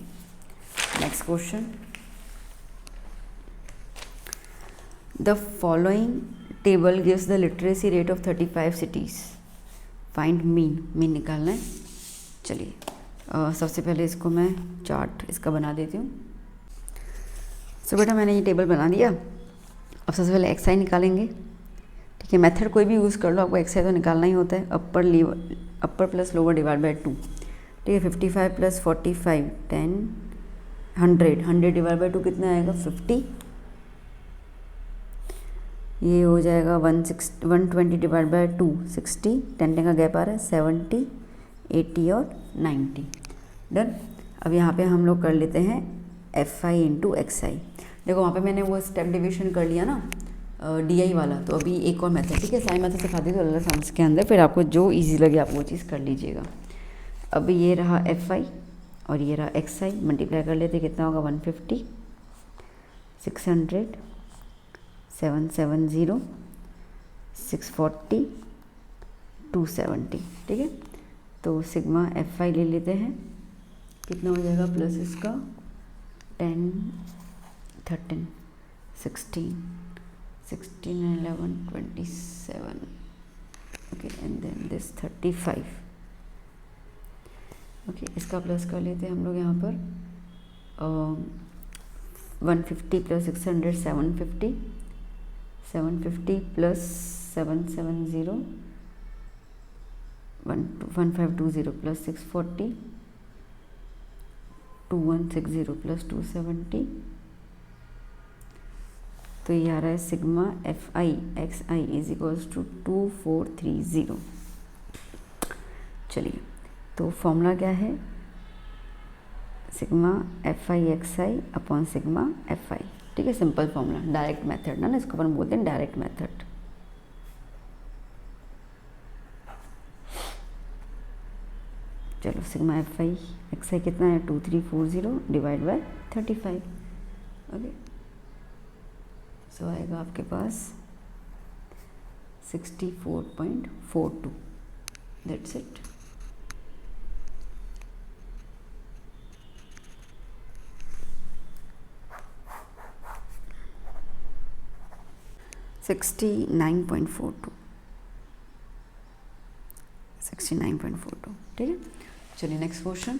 Next question, the following table gives the literacy rate of 35 cities, find mean निकालना है। चलिए सबसे पहले इसको मैं चार्ट इसका बना देती हूँ। सो बेटा मैंने ये टेबल बना दिया। अब सबसे पहले एक्स आई निकालेंगे, ठीक है। मेथड कोई भी यूज़ कर लो, आपको एक्स आई तो निकालना ही होता है। अपर प्लस लोअर डिवाइड बाय 2, ठीक है। 55 प्लस 45 10 100 डिवाइड बाय 2 कितना आएगा 50। ये हो जाएगा 120 डिवाइड बाय 2 60, 10 का गैप आ रहा है 70 80 और 90। डन। अब यहाँ पे हम लोग कर लेते हैं एफ आई इंटू एक्स आई। देखो वहाँ पे मैंने वो स्टेप डिवीजन कर लिया ना डी आई वाला, तो अभी एक और मेथड, ठीक है। सारी मेथड सिखा दी तो अलग साइंस के अंदर, फिर आपको जो इजी लगे आप वो चीज़ कर लीजिएगा। अब ये रहा एफ आई और ये रहा एक्स आई, मल्टीप्लाई कर लेते कितना होगा 150 600 770 640 270, ठीक है। तो सिग्मा एफ आई ले लेते हैं, कितना हो जाएगा प्लस इसका 10 13 16 16 11 27, okay, and then this 35, okay. इसका प्लस कर लेते हैं हम लोग यहाँ पर 150 प्लस 600 750 750 प्लस 770 1520 प्लस 640 2160 प्लस 270, तो ये आ रहा है sigma f i x i is equals to 2430। चलिए, तो फॉर्मूला क्या है, sigma f i x i upon sigma f i, ठीक है। सिंपल फॉर्मूला, डायरेक्ट मेथड ना इसको अपन बोलते हैं डायरेक्ट मेथड। चलो सिग्मा एफ आई एक्स आई कितना है 2340 डिवाइड बाय 35, ओके। सो आएगा आपके पास 64.42, दैट्स इट। सिक्सटी 69.42, ठीक है। चलिए next question,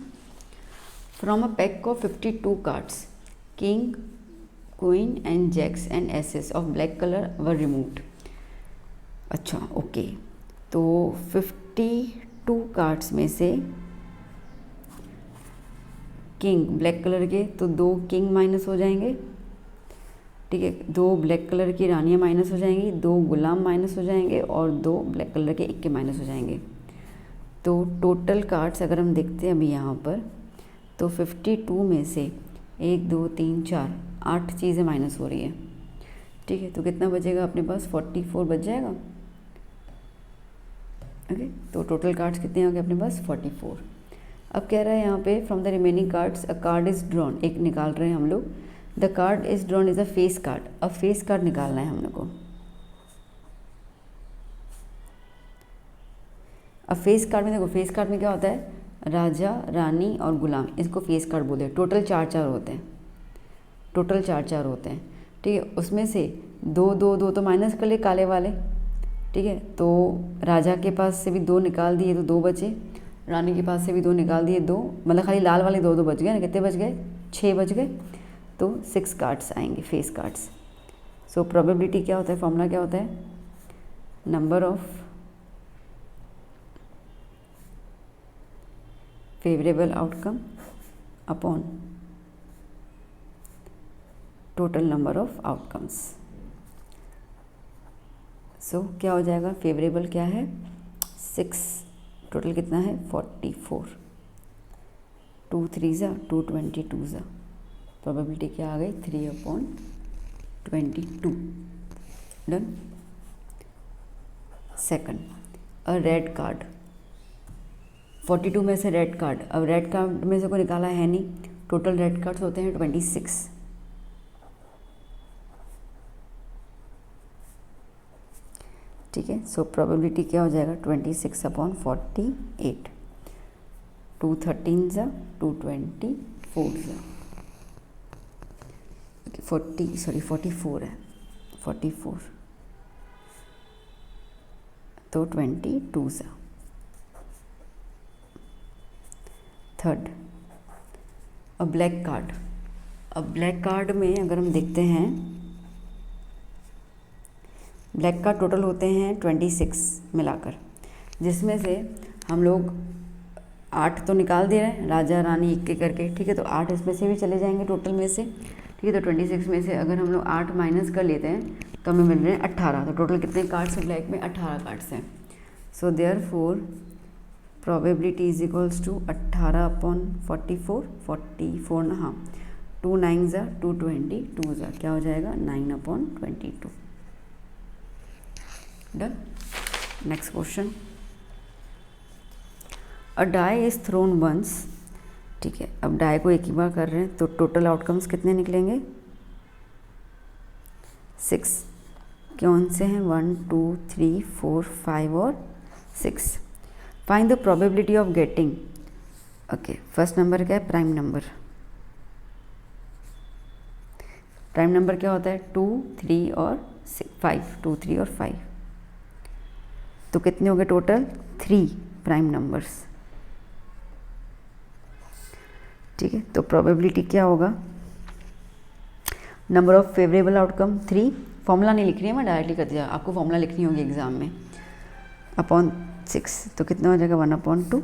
from a pack of 52 cards king queen and jacks and aces of black colour were removed. अच्छा ओके, तो 52 कार्ड्स में से किंग ब्लैक कलर के, तो 2 किंग माइनस हो जाएंगे, ठीक है। 2 ब्लैक कलर की रानियाँ माइनस हो जाएंगी, 2 गुलाम माइनस हो जाएंगे और 2 ब्लैक कलर के इक्के माइनस हो जाएंगे। तो टोटल कार्ड्स अगर हम देखते हैं अभी यहाँ पर, तो 52 में से 1 2 3 4 8 चीज़ें माइनस हो रही है, ठीक है। तो कितना बचेगा अपने पास 44 बच जाएगा, ओके। तो टोटल कार्ड्स कितने आ गए अपने पास 44। अब कह रहा है यहाँ पे from the remaining cards a card is drawn, एक निकाल रहे हैं हम लोग। The card is drawn is a face card, अब फेस कार्ड निकालना है हम लोग को। अब फेस कार्ड में देखो, फेस कार्ड में क्या होता है, राजा रानी और गुलाम, इसको फेस कार्ड बोलते हैं। टोटल 4 होते हैं, टोटल 4 होते हैं, ठीक है। उसमें से 2 2 2 तो माइनस कर लिए काले वाले, ठीक है। तो राजा के पास से भी 2 निकाल दिए तो 2 बचे, रानी के पास से भी 2 निकाल दिए 2, मतलब खाली लाल वाले 2 बच गए ना। कितने बच गए 6 बच गए, तो 6 कार्ड्स आएंगे फेस कार्ड्स। सो प्रोबेबिलिटी क्या होता है, फॉर्मूला क्या होता है, number of favourable outcome upon total number of outcomes. So क्या हो जाएगा, फेवरेबल क्या है 6, टोटल कितना है 44, 2 3 ज़ा 2 22 ज़ा, प्रोबेबिलिटी क्या आ गई 3/22। डन। सेकंड, अ रेड कार्ड, 42 में से रेड कार्ड, अब रेड कार्ड में से कोई निकाला है नहीं, टोटल रेड कार्ड्स होते हैं 26। ठीक है, सो प्रोबेबिलिटी क्या हो जाएगा 26/48, 2 13 ज़ा 2 24 ज़ा, 44 है, 44 तो 22 ज़ा। थर्ड, अब ब्लैक कार्ड, अब ब्लैक कार्ड में अगर हम देखते हैं, ब्लैक कार्ड टोटल होते हैं 26 मिलाकर, जिसमें से हम लोग 8 तो निकाल दे रहे हैं राजा रानी एक के करके, ठीक है, तो 8 इसमें से भी चले जाएंगे टोटल में से, ठीक है, तो 26 में से अगर हम लोग 8 माइनस कर लेते हैं तो हमें मिल रहे हैं 18, तो टोटल कितने कार्ड्स हैं ब्लैक में 18 कार्ड्स हैं। So therefore probability is equals to 18/44, 44 ना, हाँ 2 9 ज़ा 2 22 ज़ा, क्या हो जाएगा 9/22। Done. Next question, a die is thrown once, ठीक है, अब डाई को एक ही बार कर रहे हैं तो टोटल आउटकम्स कितने निकलेंगे 6, कौन से हैं 1 2 3 4 5 और 6। Find the probability of getting, okay, first number क्या है प्राइम नंबर, प्राइम नंबर क्या होता है 2 3 और 5, 2 3 और 5, तो कितने हो गए टोटल 3 प्राइम नंबर्स। ठीक है, तो प्रोबेबिलिटी क्या होगा, number of favourable outcome 3, formula नहीं लिख रही है मैं, डायरेक्टली कर दिया, आपको फॉर्मूला लिखनी होगी एग्जाम में, अपॉन 6, तो कितना हो जाएगा 1/2।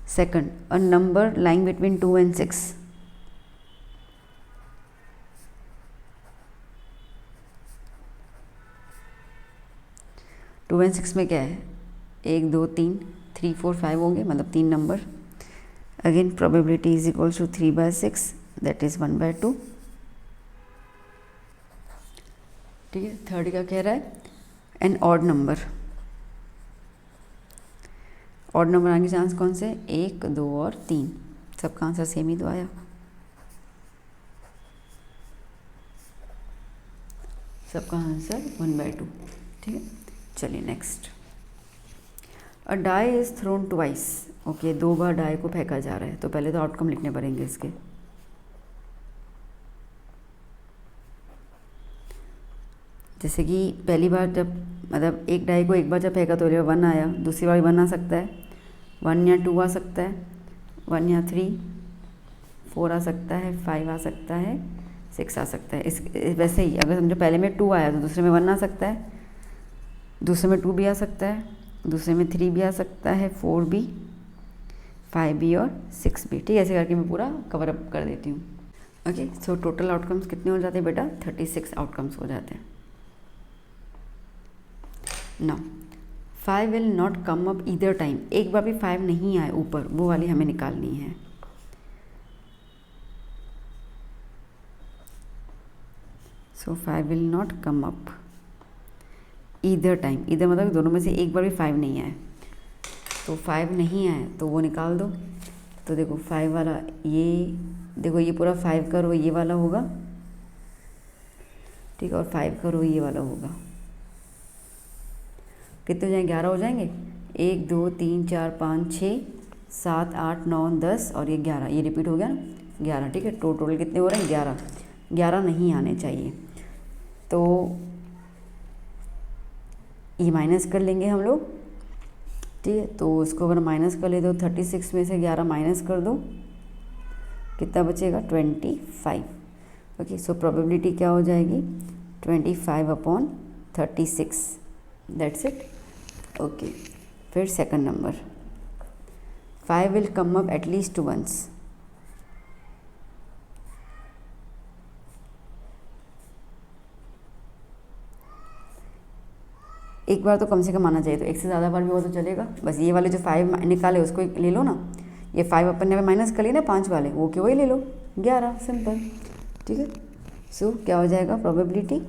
Second, a number lying between 2 and 6, two and 6 में क्या है 1 2 3 3 4 5 होंगे, मतलब 3 number. Again probability is equals to 3/6, that is 1/2। ठीक है, थर्ड क्या कह रहा है, an odd number, odd number आने के चांस कौन से 1 2 और 3, सबका आंसर सेम ही तो आया, सबका आंसर 1/2। ठीक है, चलिए next, a die is thrown twice, okay, 2 बार डाई को फेंका जा रहा है, तो पहले तो आउटकम लिखने पड़ेंगे इसके। जैसे कि पहली बार जब, मतलब एक डाई को एक बार जब फेंका तो 1 आया, दूसरी बार 1 आ सकता है, 1 या 2 आ सकता है, 1 या 3, 4 आ सकता है, 5 आ सकता है, 6 आ सकता है। इस वैसे ही अगर समझो पहले में 2 आया तो दूसरे में 1 आ सकता है, दूसरे में 2 भी आ सकता है, दूसरे में 3 भी आ सकता है, 4 भी, 5 भी और 6 भी। ठीक है, ऐसे करके मैं पूरा कवर अप कर देती हूँ। ओके, सो टोटल आउटकम्स कितने हो जाते हैं बेटा 36 आउटकम्स हो जाते हैं। ना 5 will not come up either time, एक बार भी 5 नहीं आए ऊपर, वो वाली हमें निकालनी है। सो 5 will not come up either time, either मतलब दोनों में से एक बार भी 5 नहीं आए, तो 5 नहीं आए तो वो निकाल दो। तो देखो 5 वाला, ये देखो ये पूरा 5 का रो ये वाला होगा, ठीक है, और 5 का रो ये वाला होगा। कितने हो जाएंगे 11 हो जाएंगे, 1 2 3 4 5 6 7 8 9 10 और ये 11, ये रिपीट हो गया ना 11। ठीक है, टोटल कितने हो रहे हैं 11, 11 नहीं आने चाहिए, तो ये माइनस कर लेंगे हम लोग। ठीक है, तो इसको अगर माइनस कर ले दो 36 में से 11 माइनस कर दो, कितना बचेगा 25। ओके, सो प्रोबेबिलिटी क्या हो जाएगी 25/36, दैट्स इट। ओके, फिर second number, 5 will come up at least once. एक बार तो कम से कम आना चाहिए, तो एक से ज़्यादा बार भी हो तो चलेगा। बस ये वाले जो 5 निकाले उसको ले लो ना, ये 5 अपन ने माइनस कर लिए ना 5 वाले, वो क्यों वही ले लो 11, सिंपल। ठीक है, सो क्या हो जाएगा प्रोबेबिलिटी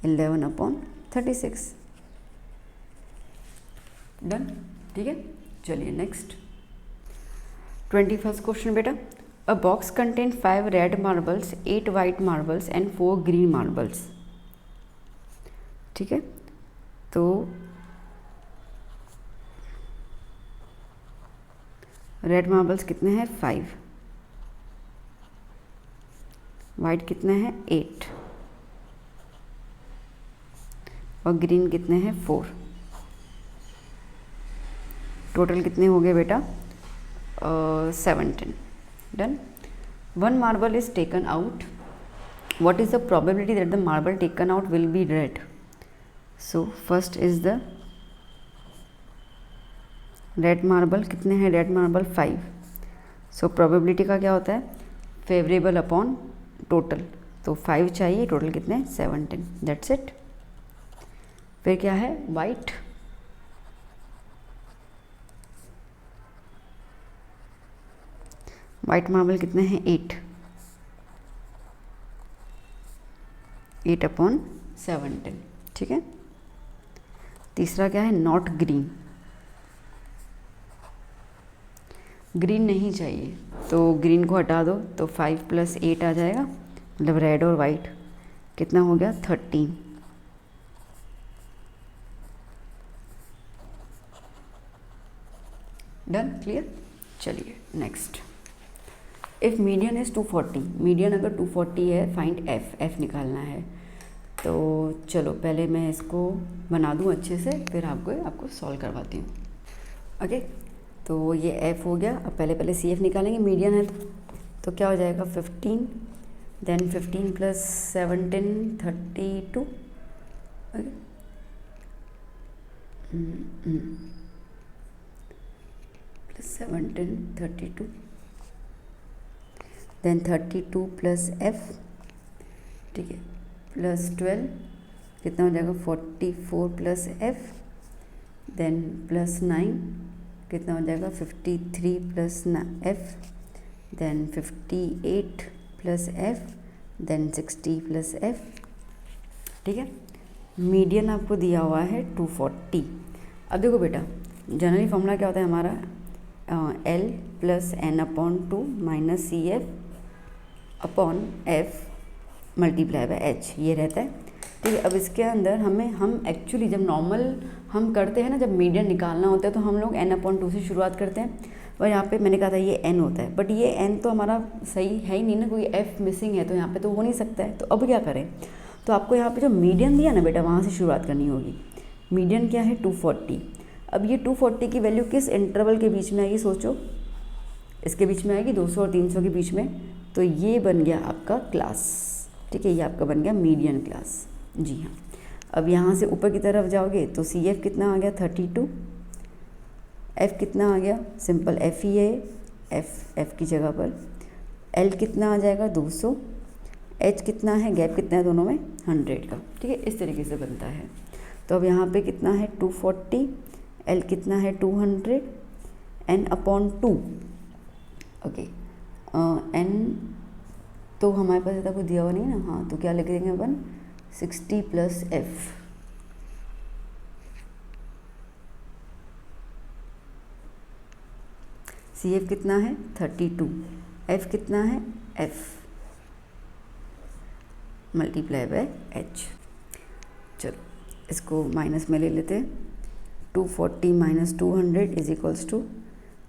11/36। डन। ठीक है, चलिए नेक्स्ट 21st क्वेश्चन बेटा। अ box contain 5 red marbles, 8 white marbles and 4 green marbles. ठीक है, तो रेड मार्बल्स कितने हैं 5, वाइट कितने हैं 8 और ग्रीन कितने हैं 4। टोटल कितने हो गए बेटा 17। Done. 1 marble is taken out. What is the probability that the marble taken out will be red? So first is the red marble। कितने हैं red marble 5। So probability का क्या होता है फेवरेबल अपॉन टोटल, तो 5 चाहिए, टोटल कितने 17। That's it. फिर क्या है वाइट, वाइट मार्बल कितने हैं 8/17। ठीक है, तीसरा क्या है नॉट ग्रीन, ग्रीन नहीं चाहिए, तो ग्रीन को हटा दो, तो 5 + 8 आ जाएगा, मतलब रेड और वाइट कितना हो गया 13। Done, clear. चलिए next. If median is 240, median अगर 240 है, फाइंड एफ निकालना है। तो चलो पहले मैं इसको बना दूँ अच्छे से, फिर आपको सॉल्व करवाती हूँ। ओके, तो ये एफ हो गया। अब पहले सी एफ निकालेंगे, मीडियन है तो क्या हो जाएगा 15, देन 15 + 17 32। Okay, +17 32, then 32 + f। ठीक है, +12 कितना हो जाएगा 44 + f, देन +9 कितना हो जाएगा 53 + f, then 58 + f, then 60 + f। ठीक है, मीडियन आपको दिया हुआ है 240। अब देखो बेटा जनरली फॉर्मूला क्या होता है हमारा L + n/2 - CF/f × h, ये रहता है। ठीक है, अब इसके अंदर हम एक्चुअली जब नॉर्मल हम करते हैं ना, जब मीडियन निकालना होता है तो हम लोग n/2 से शुरुआत करते हैं, और यहाँ पे मैंने कहा था ये n होता है, बट ये n तो हमारा सही है ही नहीं ना, कोई f मिसिंग है, तो यहाँ पे तो हो नहीं सकता है। तो अब क्या करें, तो आपको यहाँ पे जो मीडियन दिया ना बेटा, वहाँ से शुरुआत करनी होगी। मीडियन क्या है 240। अब ये 240 की वैल्यू किस इंटरवल के बीच में आएगी सोचो, इसके बीच में आएगी 200 और 300 के बीच में, तो ये बन गया आपका क्लास। ठीक है, ये आपका बन गया मीडियन क्लास। जी हाँ, अब यहाँ से ऊपर की तरफ जाओगे तो सी एफ कितना आ गया 32, एफ़ कितना आ गया सिंपल एफ ही है, एफ की जगह पर एल कितना आ जाएगा 200, एच कितना है, गैप कितना है दोनों में 100 का। ठीक है, इस तरीके से बनता है। तो अब यहाँ पे कितना है 240, एल कितना है 200, n/2। ओके, n तो हमारे पास इतना कुछ दिया हुआ नहीं ना, हाँ, तो क्या लिख देंगे अपन 60 + f। सी एफ कितना है 32, एफ कितना है f × h। चलो इसको माइनस में ले लेते हैं, 240 - 200 =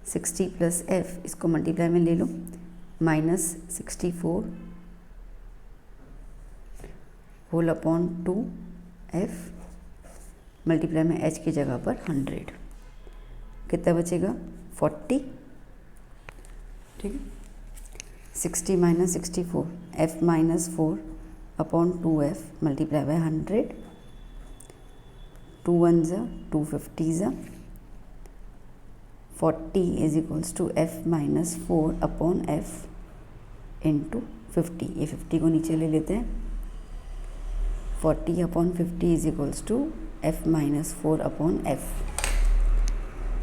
60 + f, इसको मल्टीप्लाई में ले लो, -64 होल/2 f मल्टीप्लाई में h की जगह पर 100, कितना बचेगा 40। ठीक है, 60 - 64 f -4/2f multiply by 100, 2 1 = 250 40 is equals to f minus 4 upon f into 50। ये 50 को नीचे ले लेते हैं। 40 अपॉन 50 is equals to f minus 4 upon f.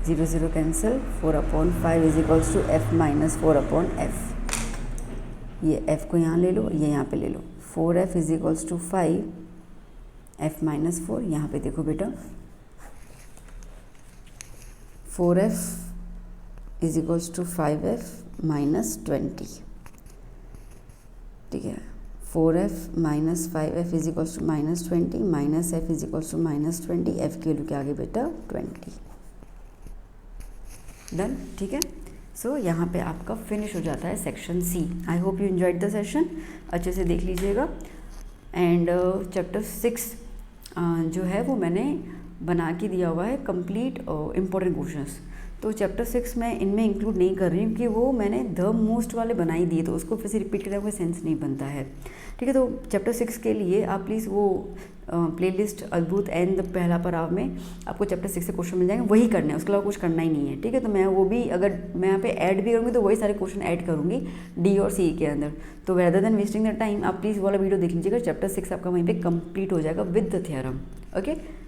0 0 cancel. 4 upon 5 is equals to f minus 4 upon f. ये एफ को यहाँ ले लो, ये यहाँ पे ले लो। 4f is equals to 5 F minus 4। यहाँ पे देखो बेटा 4f is equals to 5f minus 20। ठीक है, 4f minus 5f is equals to minus 20 minus f is equals to minus 20। f की वैल्यू क्या आ गई बेटा 20। डन। ठीक है, सो यहाँ पे आपका फिनिश हो जाता है section C. I hope you enjoyed the session, अच्छे से देख लीजिएगा। एंड चैप्टर 6 जो है वो मैंने बना के दिया हुआ है कंप्लीट इम्पोर्टेंट क्वेश्चंस। तो चैप्टर 6 में इनमें इंक्लूड नहीं कर रही हूँ क्योंकि वो मैंने द मोस्ट वाले बना ही दिए, तो उसको फिर से रिपीट करने का कोई सेंस नहीं बनता है। ठीक है, तो चैप्टर 6 के लिए आप प्लीज़ वो प्लेलिस्ट अद्भुत एंड पहला पड़ाव में आपको चैप्टर 6 से क्वेश्चन मिल जाएंगे, वही करने हैं, उसके अलावा कुछ करना ही नहीं है। ठीक है, तो मैं वो भी अगर मैं यहाँ पे ऐड भी करूँगी तो वही सारे क्वेश्चन ऐड करूँगी डी और सी के अंदर। तो rather than wasting the time आप प्लीज़ वाला वीडियो देख लीजिएगा। चैप्टर 6 आपका वहीं पे कंप्लीट हो जाएगा विद द थ्योरम। ओके।